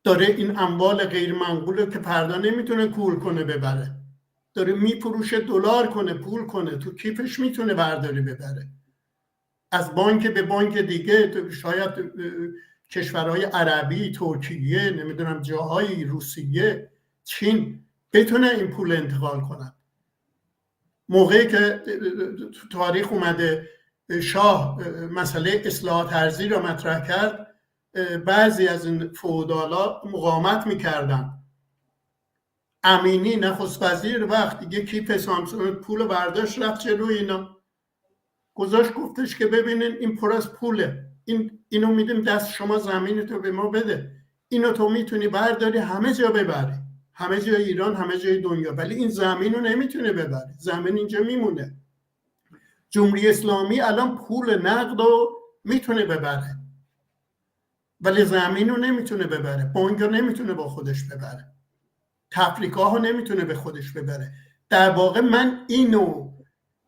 داره این اموال غیر منقول که فردا نمیتونه کول کنه ببره، داره میفروشه دلار کنه پول کنه، تو کیفش میتونه برداری ببره. از بانک به بانک دیگه، شاید کشورهای عربی، ترکیه، نمیدونم جاهای روسیه، چین بتونه این پول انتقال کنن. موقعی که تاریخ اومده شاه مسئله اصلاحات ارضی را مطرح کرد، بعضی از این فئودالا مقاومت میکردن. امینی نخست وزیر وقت یه کیف سامسون پول برداشت رفت جلوی اینا، گذاشت گفتش که ببینین این پر از پوله، اینو میدیم دست شما، زمین تو به ما بده، اینو تو میتونی برداری همه جا ببری، همه جای ایران، همه جای دنیا، ولی این زمین رو نمیتونه ببری، زمین اینجا میمونه. جمهوری اسلامی الان پول نقد رو میتونه ببره ولی زمین رو نمیتونه ببره، بانک رو نمیتونه با خودش ببره، تفریق‌ها رو نمیتونه به خودش ببره. در واقع من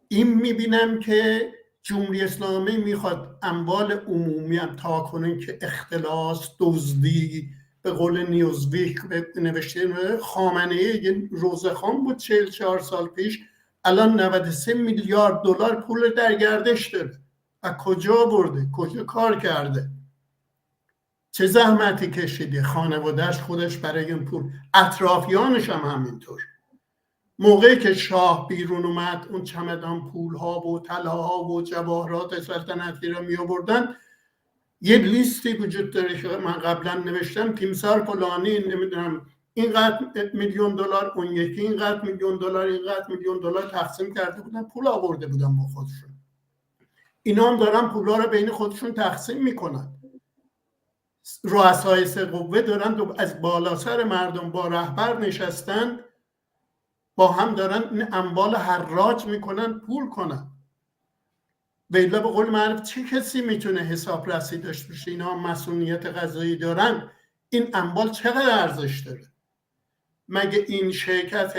این میبینم که جمهوری اسلامی میخواد اموال عمومی هم تا کنه که اختلاس، دزدی، به قول نیوزویک نوشته خامنه‌ای روزخوان بود 44 سال پیش، الان 93 میلیارد دلار پول در گردش داره. و کجا برده؟ کجا کار کرده؟ چه زحمتی کشیده؟ خانوادهش خودش برای این پول، اطرافیانش هم همینطور. موقعی که شاه بیرون اومد اون چمدان پولها و طلاها و جواهرات سلطنتی را می آوردن، یه لیستی وجود داره که من قبلا نوشتم، تیمسار فلانی نمیدونم اینقدر میلیون دلار، اون یکی اینقدر میلیون دلار، اینقدر میلیون دلار تقسیم کرده بودن، پول آورده بودن با خودشون. اینا هم دارن پولا رو بین خودشون تقسیم میکنن. رؤسای سه قوه دارن از بالا سر مردم با رهبر نشستن، با هم دارن این اموال حراج میکنن پول کنن. ویلا به قول معروف چه کسی میتونه حساب رسی داشته باشه؟ اینا مسئولیت قضایی دارن، این اموال چقدر ارزش داره؟ مگه این شرکت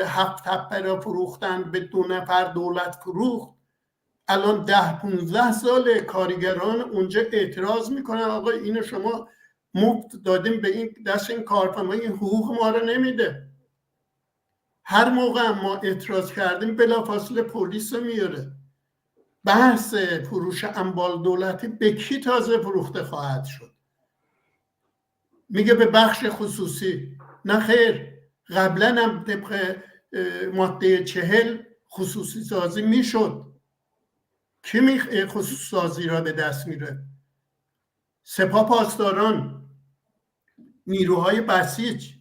7 تپه را فروختن به 2 نفر دولت فروخت، الان 10-15 سال کارگران اونجا اعتراض میکنن آقا اینو شما مفت دادیم به این دست این کارفرما، این حقوق ما رو نمیده. هر موقع ما اعتراض کردیم بلافاصله پلیس رو میاره. بحث فروش اموال دولتی به کی تازه فروخته خواهد شد؟ میگه به بخش خصوصی. نه خیر، قبلا هم طبق ماده 40 خصوصی سازی میشد. کی خصوصی سازی را به دست میره؟ سپاه پاسداران، نیروهای بسیج،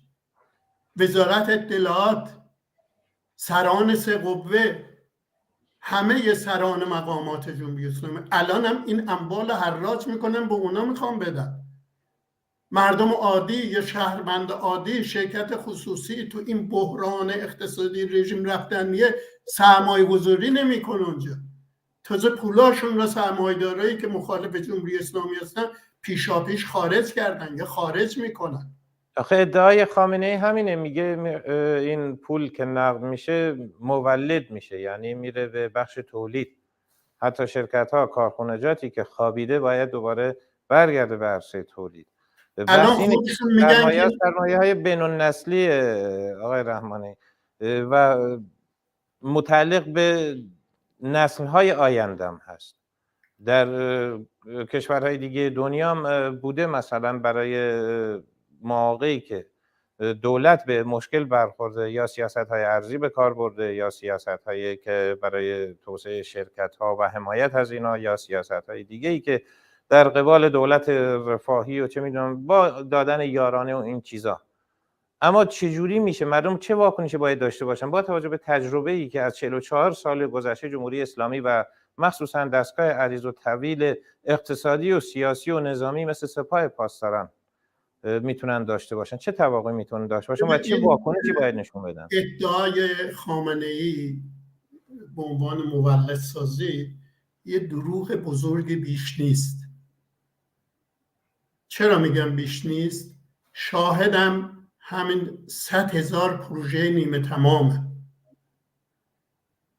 وزارت اطلاعات، سران سه قوه، همه سران مقامات جمهوری اسلامی الان هم این اموال حراج میکنن، به اونا میخوام بدن. مردم عادی یا شهروند عادی شرکت خصوصی تو این بحران اقتصادی رژیم رفتن یه سرمایه گذاری نمیکنه اونجا. تازه پولاشون را سرمایه‌دارایی که مخالف جمهوری اسلامی هستن پیشاپیش خارج کردن یا خارج میکنن. آخه ادعای خامنه ای همینه، میگه این پول که نقد میشه مولد میشه، یعنی میره به بخش تولید. حتی شرکت ها، کارخانجاتی که خوابیده باید دوباره برگرده به عرصه تولید. الان بحث اینه که خودشون میگن که سرمایه های بین النسلی آقای رحمانی و متعلق به نسل های آیندم هست. در کشورهای دیگه دنیا هم بوده، مثلا برای مواقعی که دولت به مشکل برخورده یا سیاست‌های ارضی به کار برده یا سیاست‌هایی که برای توسعه شرکت‌ها و حمایت از اینا یا سیاست‌های دیگه‌ای که در قبال دولت رفاهی و چه می‌دونم با دادن یارانه و این چیزا. اما چجوری میشه؟ مردم چه واکنشی باید داشته باشن با توجه به تجربه‌ای که از 44 سال گذشته جمهوری اسلامی و مخصوصا دستگاه عریض و طویل اقتصادی و سیاسی و نظامی مثل سپاه پاسداران میتونن داشته باشن؟ چه توقعی میتونن داشته باشن و چه واکنشی باید نشون بدن؟ ادعای خامنه‌ای به عنوان مولد سازی یه دروغ بزرگ بیش نیست. چرا میگم بیش نیست؟ شاهدم همین 100,000 پروژه نیمه تمامه.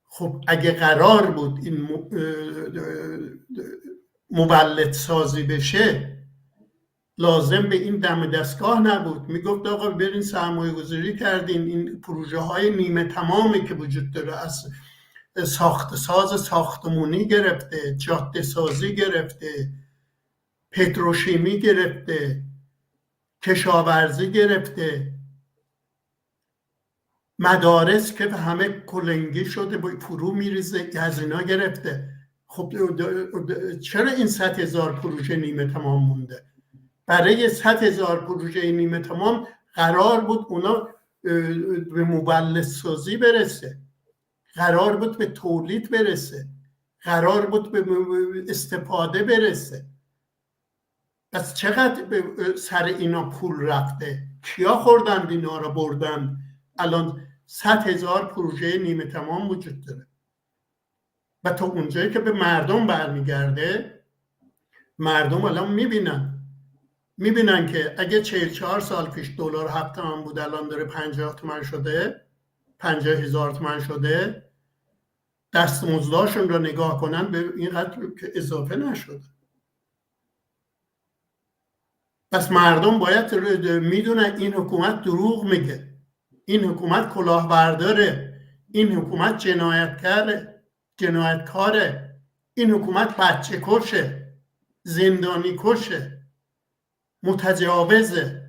خب اگه قرار بود این مولد سازی بشه لازم به این دم دستگاه نبود. میگفت آقا برین سرمایه گذاری کردین، این پروژه های نیمه تمامی که وجود داره، از ساخت ساختمونی گرفته، جاده سازی گرفته، پتروشیمی گرفته، کشاورزی گرفته، مدارس که همه کلنگی شده با فرو میریزه، از اینا گرفته. خب چرا این 100,000 پروژه نیمه تمام مونده؟ برای 100,000 پروژه نیمه تمام قرار بود اونا به مولد سازی برسه، قرار بود به تولید برسه، قرار بود به استفاده برسه. پس چقدر سر اینا پول رفته؟ کیا خوردن اینا را بردن؟ الان 100,000 پروژه نیمه تمام وجود داره و تا اونجایی که به مردم برمیگرده، مردم الان میبینن که اگه 44 سال پیش دلار 7 تومن بود الان داره 50 تومن شده، 50,000 تومن شده، دستمزداشون رو نگاه کنن به اینقدر که اضافه نشده. پس مردم باید میدونن این حکومت دروغ میگه، این حکومت کلاهبرداره، این حکومت جنایتکاره، این حکومت بچه کشه، زندانی کشه، متجاوزه.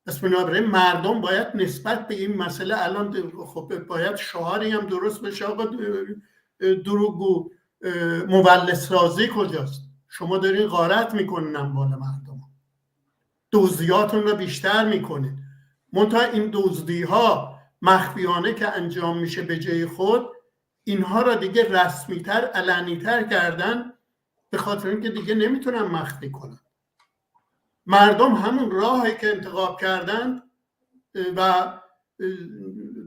پس بنابراین مردم باید نسبت به این مسئله الان خب باید شعاری هم درست بشه. آقا دروغگو، مولد سازی کجاست؟ شما دارین غارت میکنین اموال مردم، دزدیاتون رو بیشتر میکنین. منتها این دزدی ها مخفیانه که انجام میشه به جای خود، اینها را دیگه رسمیتر، علنیتر کردن، به خاطر اینکه دیگه نمیتونن مخفی کنن. مردم همون راهی که انتخاب کردن و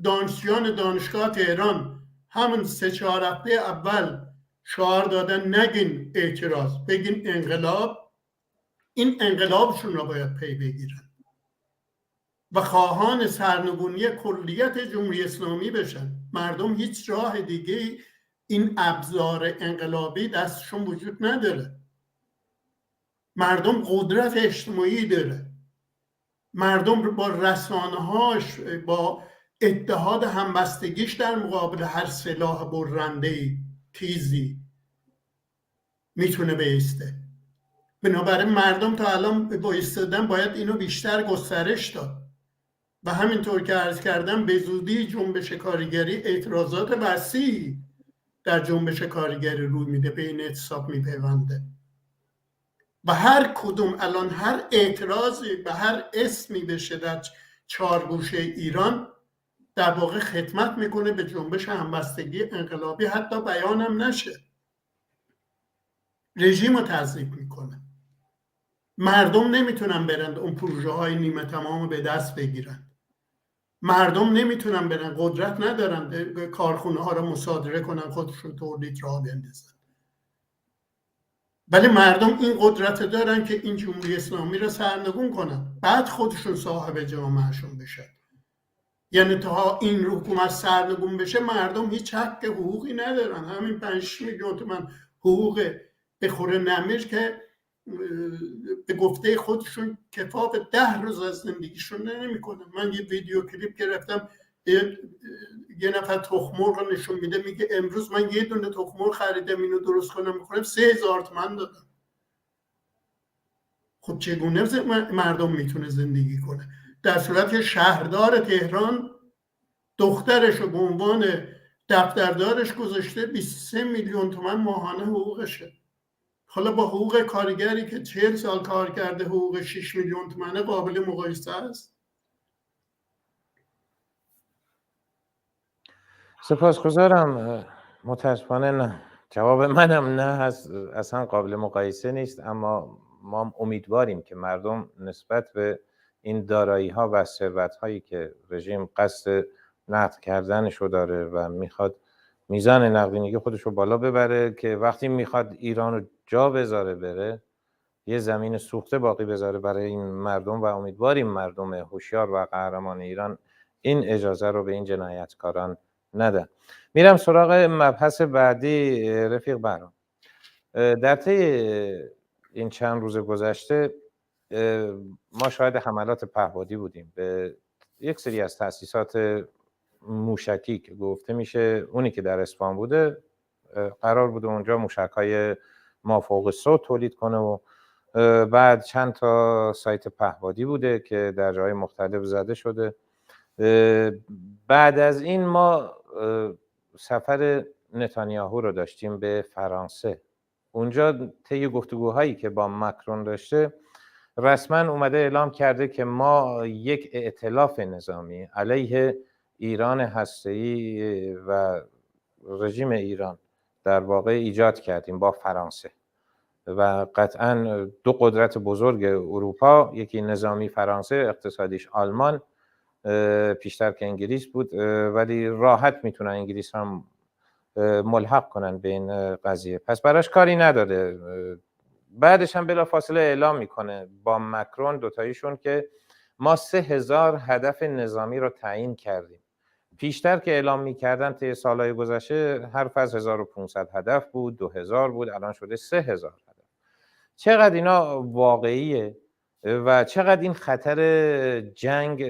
دانشجویان دانشگاه تهران همون 3-4 هفته اول شعار دادن نگین اعتراض، بگین انقلاب، این انقلابشون را باید پی بگیرن و خواهان سرنگونی کلیت جمهوری اسلامی بشن. مردم هیچ راه دیگه این ابزار انقلابی دستشون وجود نداره. مردم قدرت اجتماعی داره، مردم با رسانه‌هاش، با اتحاد همبستگیش در مقابل هر سلاح برنده‌ای تیزی میتونه بایسته. بنابراین مردم تا الان بایستادن باید اینو بیشتر گسترش داد. و همینطور که عرض کردم به زودی جنبش کارگری اعتراضات وسیعی در جنبش کارگری روی میده، به این اعتصاب میپیونده و هر کدوم الان هر اعتراضی به هر اسمی بشه در چارگوشه ایران در واقع خدمت میکنه به جنبش همبستگی انقلابی، حتی بیانم نشه رژیم رو تضعیف میکنه. مردم نمیتونن برند اون پروژه های نیمه تمام به دست بگیرن، مردم نمیتونن برن، قدرت ندارن کارخونه ها رو مصادره کنن، خودشون تولید راه بندازن. ولی مردم این قدرت دارن که این جمهوری اسلامی رو سرنگون کنن، بعد خودشون صاحب جامعهشون بشن. یعنی تا این حکومت سرنگون بشه مردم هیچ حق حقوقی ندارن. همین 5 میلیون تومان حقوق بخوره نمیر که به گفته خودشون کفاف 10 روز از زندگیشون نمیکنه. من یه ویدیو کلیپ گرفتم، یه نفر تخم مرغ رو نشون میده، میگه امروز من یه دونه تخم مرغ خریدم اینو درست کنم میخورم 3000 تومان دادم. خب چگونه مردم میتونه زندگی کنه؟ در صورت که شهردار تهران دخترش رو به عنوان دفتردارش گذاشته 23 میلیون تومان ماهانه حقوقشه. حالا با حقوق کارگری که 40 سال کار کرده حقوق 6 میلیون تومانه قابل مقایسه است؟ سپاسگزارم. متاسفانه نه، جواب منم نه هست، اصلا قابل مقایسه نیست. اما ما امیدواریم که مردم نسبت به این دارایی ها و ثروت هایی که رژیم قصد نقد کردنشو داره و میخواد میزان نقدینگی خودش رو بالا ببره، که وقتی میخواد ایران رو جا بذاره بره یه زمین سوخته باقی بذاره برای این مردم، و امیدواریم مردم هوشیار و قهرمان ایران این اجازه رو به این جنایتکاران ندن. میرم سراغ مبحث بعدی. رفیق برام، در طی این چند روز گذشته ما شاهد حملات پهپادی بودیم به یک سری از تأسیسات موشکی که گفته میشه اونی که در اصفهان بوده قرار بوده اونجا موشک‌های مافوق صوت تولید کنه، و بعد چند تا سایت پهپادی بوده که در جای مختلف زده شده. بعد از این ما سفر نتانیاهو رو داشتیم به فرانسه. اونجا طی گفتگوهایی که با مکرون داشته رسما اومده اعلام کرده که ما یک ائتلاف نظامی علیه ایران هسته‌ای و رژیم ایران در واقع ایجاد کردیم با فرانسه، و قطعا دو قدرت بزرگ اروپا، یکی نظامی فرانسه، اقتصادیش آلمان، پیشتر که انگلیس بود، ولی راحت میتونن انگلیس هم ملحق کنن به این قضیه، پس براش کاری نداره. بعدش هم بلافاصله اعلام میکنه با مکرون دوتاییشون که ما 3000 هدف نظامی رو تعیین کردیم. پیشتر که اعلام میکردن طی سالهای گذشته حرف از 1500 هدف بود، 2000 بود، الان شده 3000 هدف. چقدر اینا واقعیه و چقدر این خطر جنگ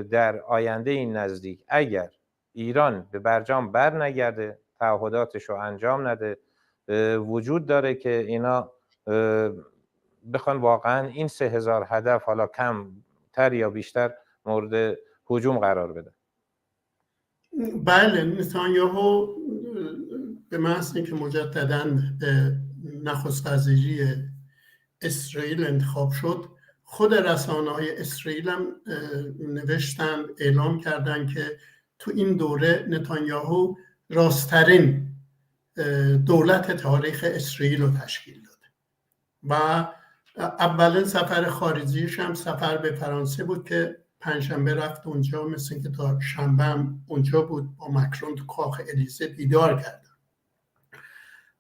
در آینده این نزدیک اگر ایران به برجام بر نگرده، تعهداتش رو انجام نده، وجود داره که اینا بخوان واقعا این 3000 هدف حالا کم تر یا بیشتر مورد هجوم قرار بده. بله، نتانیاهو به محض اینکه مجدداً به نخست وزیری اسرائیل انتخاب شد، خود رسانه‌های اسرائیل هم نوشتن، اعلام کردن که تو این دوره نتانیاهو راستترین دولت تاریخ اسرائیل رو تشکیل داده و اولین سفر خارجیش هم سفر به فرانسه بود که پنجشنبه رفت اونجا، مثل که تا شنبه هم اونجا بود، با مکرون تو کاخ الیزه دیدار کردن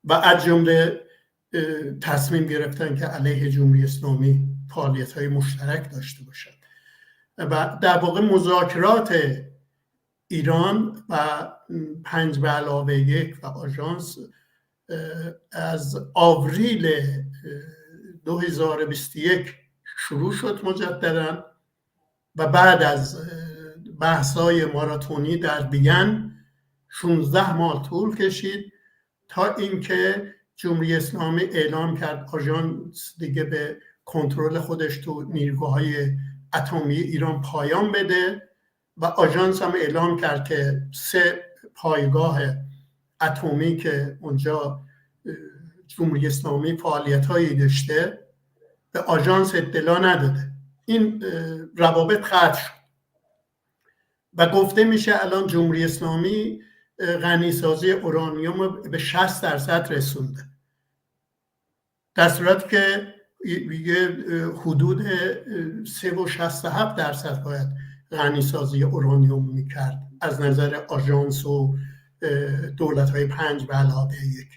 و از جمله تصمیم گرفتن که علیه جمهوری اسلامی فعالیت‌های مشترک داشته باشند و در واقع مذاکرات ایران و 5+1 و آژانس از آوریل 2021 شروع شد مجددا و بعد از بحث‌های ماراتونی در وین 16 ماه طول کشید تا اینکه جمهوری اسلامی اعلام کرد آژانس دیگه به کنترل خودش تو نیروگاه‌های اتمی ایران پایان بده و آژانس هم اعلام کرد که 3 پایگاه اتمی که اونجا جمهوری اسلامی فعالیت‌هایی داشته به آژانس اطلاع نداده. این روابط قطع شد و گفته میشه الان جمهوری اسلامی غنیسازی اورانیوم به 60% رسونده، در صورتی که حدود 3.67% باید غنیسازی اورانیوم میکرد از نظر آژانس و دولت‌های 5 به علاوه 1.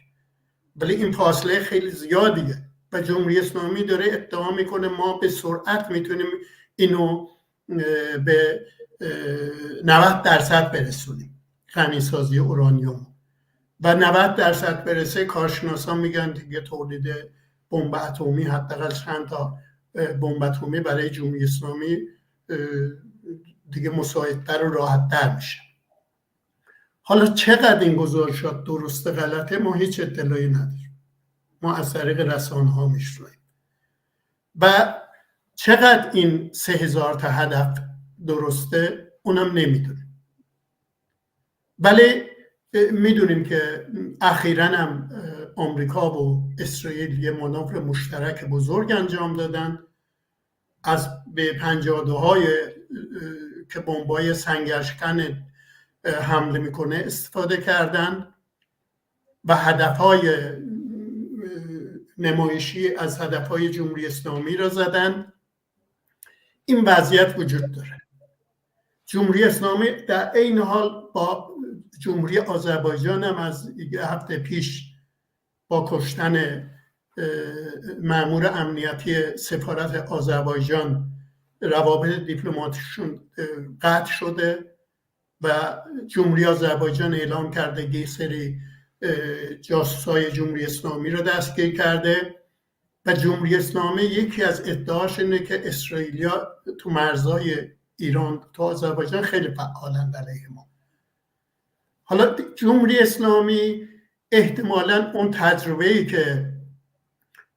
ولی این فاصله خیلی زیادیه و جمهوری اسلامی داره ادعا میکنه ما به سرعت میتونیم اینو به 90% برسونیم، غنیسازی اورانیوم، و 90% برسه کارشناسان میگن دیگه تولید بمب اتمی، حداقل چند تا بمب اتمی برای جمهوری اسلامی دیگه مساعدتر و راحت‌تر میشه. حالا چقدر این گزارشات درسته غلطه ما هیچ اطلاعی نداریم، ما از طریق رسانه ها میشنویم. و چقدر این 3000 تا هدف درسته اونم نمیدونیم، ولی میدونیم که اخیراً هم آمریکا و اسرائیل یه مانور مشترک بزرگ انجام دادن، از به 52های که بمبای سنگرشکن حمله میکنه استفاده کردن و هدفهای نمایشی از هدفهای جمهوری اسلامی را زدن. این وضعیت وجود داره. جمهوری اسلامی در این حال با جمهوری آذربایجان هم از هفته پیش با کشتن مأمور امنیتی سفارت آذربایجان روابط دیپلماتیکشون قطع شده و جمهوری آذربایجان اعلام کرده که سری جاسوسای جمهوری اسلامی رو دستگیر کرده و جمهوری اسلامی یکی از ادعاش اینه که اسرائیلیا تو مرزهای ایران تو آذربایجان خیلی فعالن علیه ما. حالا جمهوری اسلامی احتمالاً اون تجربه‌ای که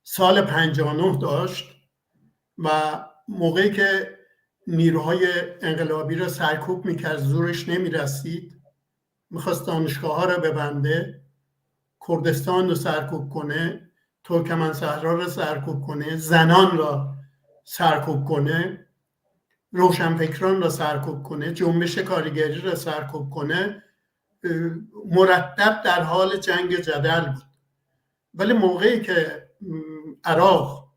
سال 59 داشت و موقعی که نیروهای انقلابی را سرکوب میکرد زورش نمیرسید، میخواست دانشگاه ها را ببنده، کردستان رو سرکوب کنه، ترکمنصحرا را سرکوب کنه، زنان را سرکوب کنه، روشنفکران را سرکوب کنه، جنبش کارگری را سرکوب کنه، مرتب در حال جنگ جدل بود. ولی موقعی که عراق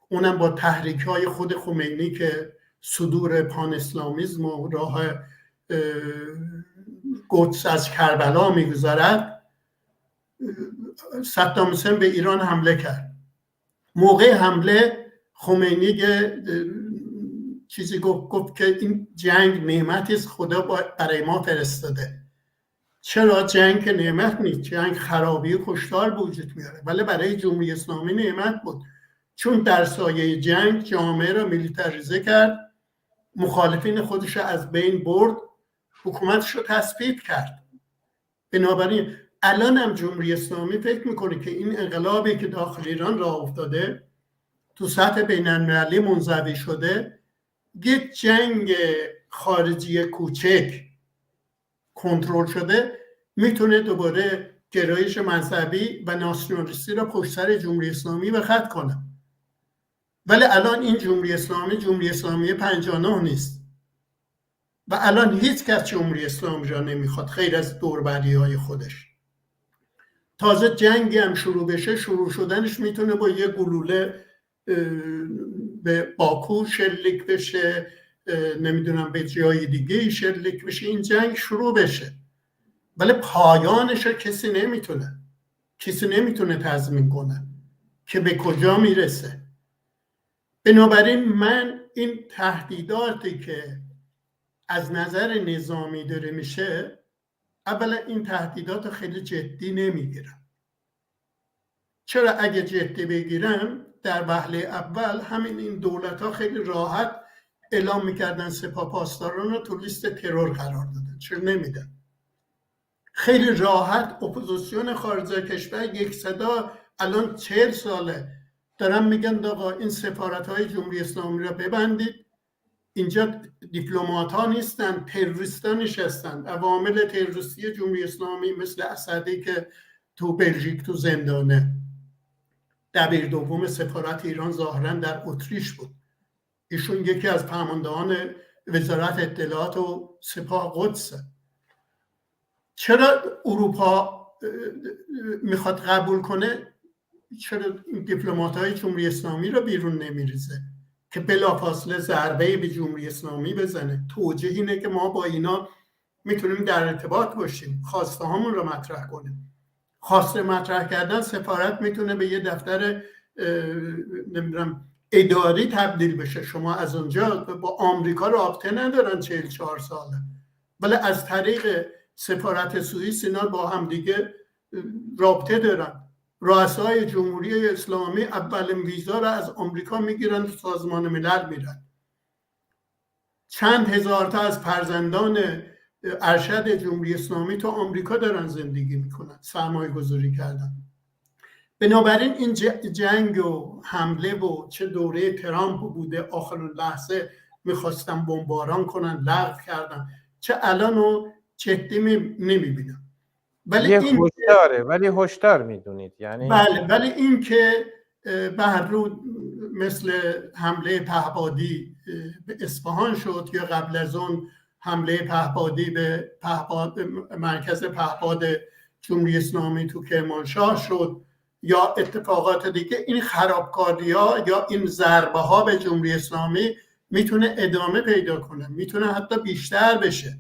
اونم با تحریک‌های خود خمینی که صدور پان اسلامیزم و راه قدس از کربلا میگذارد، صدام حسین به ایران حمله کرد. موقع حمله خمینی چیزی گفت که این جنگ نعمتی است خدا برای ما فرستاده. چرا؟ جنگ که نعمت نیست، جنگ خرابی و کشتار به وجود میاره، ولی برای جمهوری اسلامی نعمت بود، چون در سایه جنگ جامعه را میلیتاریزه کرد، مخالفین خودش را از بین برد، حکومتش رو تثبیت کرد. بنابراین الان هم جمهوری اسلامی فکر میکنه که این انقلابی که داخل ایران راه افتاده تو سطح بین المللی منزوی شده، یک جنگ خارجی کوچک کنترل شده میتونه دوباره گرایش مذهبی و ناسیونالیستی را پشت سر جمهوری اسلامی به خط کنه. ولی الان این جمهوری اسلامی 59 نیست و الان هیچ کس جمهوری اسلامی را نمیخواد غیر از دوربری های خودش. تازه جنگی هم شروع بشه، شروع شدنش میتونه با یه گلوله به باکو شلیک بشه، نمیدونم به جای دیگه شلیک بشه، این جنگ شروع بشه، ولی پایانش رو کسی نمیتونه تضمین کنه که به کجا میرسه. بنابراین من این تهدیداتی که از نظر نظامی داره میشه، اولا این تهدیدات خیلی جدی نمیگیرم. چرا؟ اگه جدی بگیرم در وهله اول همین این دولت ها خیلی راحت اعلام میکردن سپاه پاسداران رو تو لیست ترور قرار دادن. چرا نمیدن؟ خیلی راحت اپوزیسیون خارج از کشور یک صدا الان 40 ساله دارن میگن آقا این سفارت های جمهوری اسلامی را ببندید، اینجا دیپلمات ها نیستن، تروریست ها نشستن. عوامل تروریستی جمهوری اسلامی مثل اسدی که تو بلژیک تو زندانه، دبیر دوم سفارت ایران ظاهرا در اتریش بود، ایشون یکی از فرماندهان وزارت اطلاعات و سپاه قدس. چرا اروپا میخواد قبول کنه؟ چرا دیپلمات های جمهوری اسلامی رو بیرون نمیریزه که بلافاصله ضربه به جمهوری اسلامی بزنه؟ توجیه اینه که ما با اینا میتونیم در ارتباط باشیم، خواسته هامون رو مطرح کنیم. خواسته مطرح کردن سفارت میتونه به یه دفتر نمیدونم اداری تبدیل بشه. شما از اونجا با آمریکا رابطه ندارن 44 ساله، ولی از طریق سفارت سوئیس اینا با هم دیگه رابطه دارن. رؤسای جمهوری اسلامی اولین ویزا را از آمریکا میگیرن، سازمان ملل میرن. چند هزار تا از فرزندان ارشد جمهوری اسلامی تو آمریکا دارن زندگی میکنن، سرمایه گذاری کردن. بنابراین این جنگ و حمله و چه دوره ترامپ بوده آخرین لحظه میخواستن بمباران کنن، لغو کردن، چه الانو جدی نمیبینم. ولی این هشداره، ولی هشدار میدونید یعنی؟ بله، ولی این که به هر رو مثل حمله پهپادی به اصفهان شد یا قبل از اون حمله پهپادی به مرکز پهپاد جمهوری اسلامی تو کرمانشاه شد یا اتفاقات دیگه، این خرابکاری ها یا این ضربه ها به جمهوری اسلامی میتونه ادامه پیدا کنه، میتونه حتی بیشتر بشه.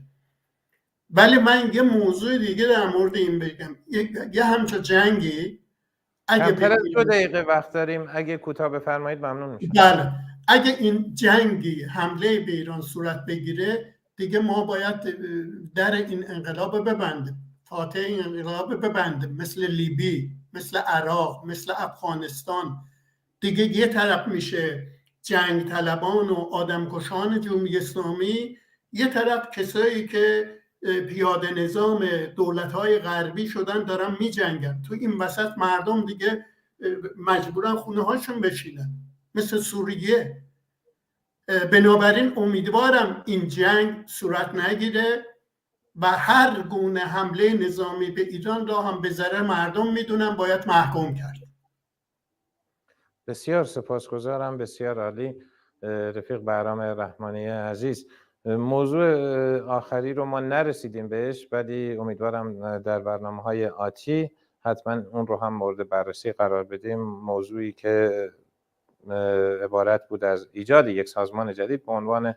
ولی من یه موضوع دیگه در مورد این بگم. یه همچون جنگی کمتر از 2 دقیقه وقت داریم، اگه کوتاه بفرمایید ممنون میشم. بله، اگه این جنگی حمله به ایران صورت بگیره دیگه ما باید در این انقلاب ببندیم، فاتح این انقلاب ببندیم، مثل لیبی، مثل عراق، مثل افغانستان. دیگه یه طرف میشه جنگ طلبان و آدمکشان جمهوری اسلامی، یه طرف کسایی که پیاده نظام دولت‌های غربی شدن دارن می‌جنگن. تو این وسط مردم دیگه مجبورن خونه هاشون بشینن مثل سوریه. بنابراین امیدوارم این جنگ صورت نگیره و هر گونه حمله نظامی به ایران را هم به ضرر مردم میدونم باید محکوم کرد. بسیار سپاسگزارم، بسیار عالی رفیق بهرام رحمانی عزیز. موضوع آخری رو ما نرسیدیم بهش، ولی امیدوارم در برنامه‌های آتی حتما اون رو هم مورد بررسی قرار بدیم. موضوعی که عبارت بود از ایجاد یک سازمان جدید به عنوان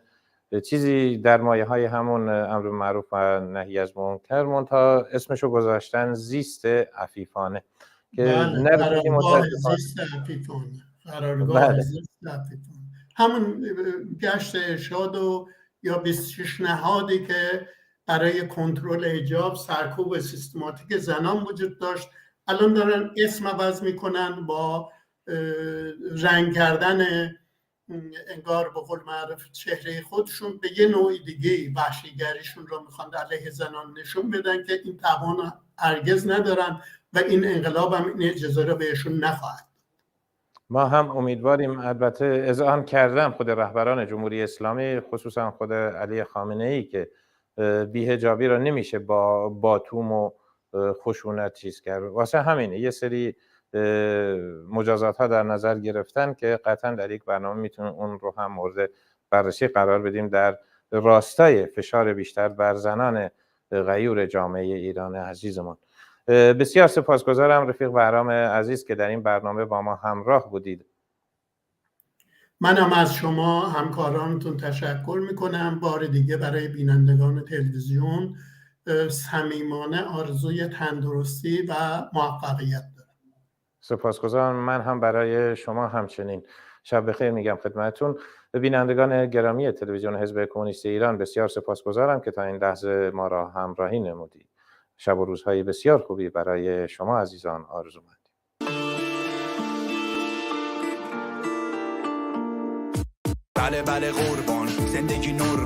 چیزی در مایه‌های همون امر معروف و نهی از منکر، منتها اسمشو گذاشتن زیست عفیفانه که قرارگاه زیست عفیفانه، قرارگاه زیست عفیفانه، همون گشت ارشاد و یا 26 نهادی که برای کنترل حجاب سرکوب سیستماتیک زنان وجود داشت، الان دارن اسم عوض میکنن با رنگ کردن انگار به قول معروف چهره خودشون به یه نوع دیگه، وحشیگریشون رو میخوان علیه زنان نشون بدن که این توان هرگز ندارن و این انقلاب هم این اجازه رو بهشون نخواهد. ما هم امیدواریم. البته اذعان کردن خود رهبران جمهوری اسلامی، خصوصا خود علی خامنه‌ای، که بی‌حجابی رو نمیشه با باتوم و خشونت چیز کرد. واسه همینه یه سری مجازات ها در نظر گرفتن که قطعا در یک برنامه میتونیم اون رو هم مورد بررسی قرار بدیم در راستای فشار بیشتر بر زنان غیور جامعه ایران عزیزمان. بسیار سپاسگزارم رفیق بهرام عزیز که در این برنامه با ما همراه بودید. منم از شما همکارانتون تشکر میکنم. بار دیگه برای بینندگان تلویزیون صمیمانه آرزوی تندرستی و موفقیت دارم. سپاسگزارم. من هم برای شما همچنین. شب بخیر میگم خدمتتون. بینندگان گرامی تلویزیون حزب کمونیست ایران بسیار سپاسگزارم که تا این لحظه ما را همراهی نمودید. شب و روزهای بسیار خوبی برای شما عزیزان آرزو مندیم. بله قربان، زندگی نور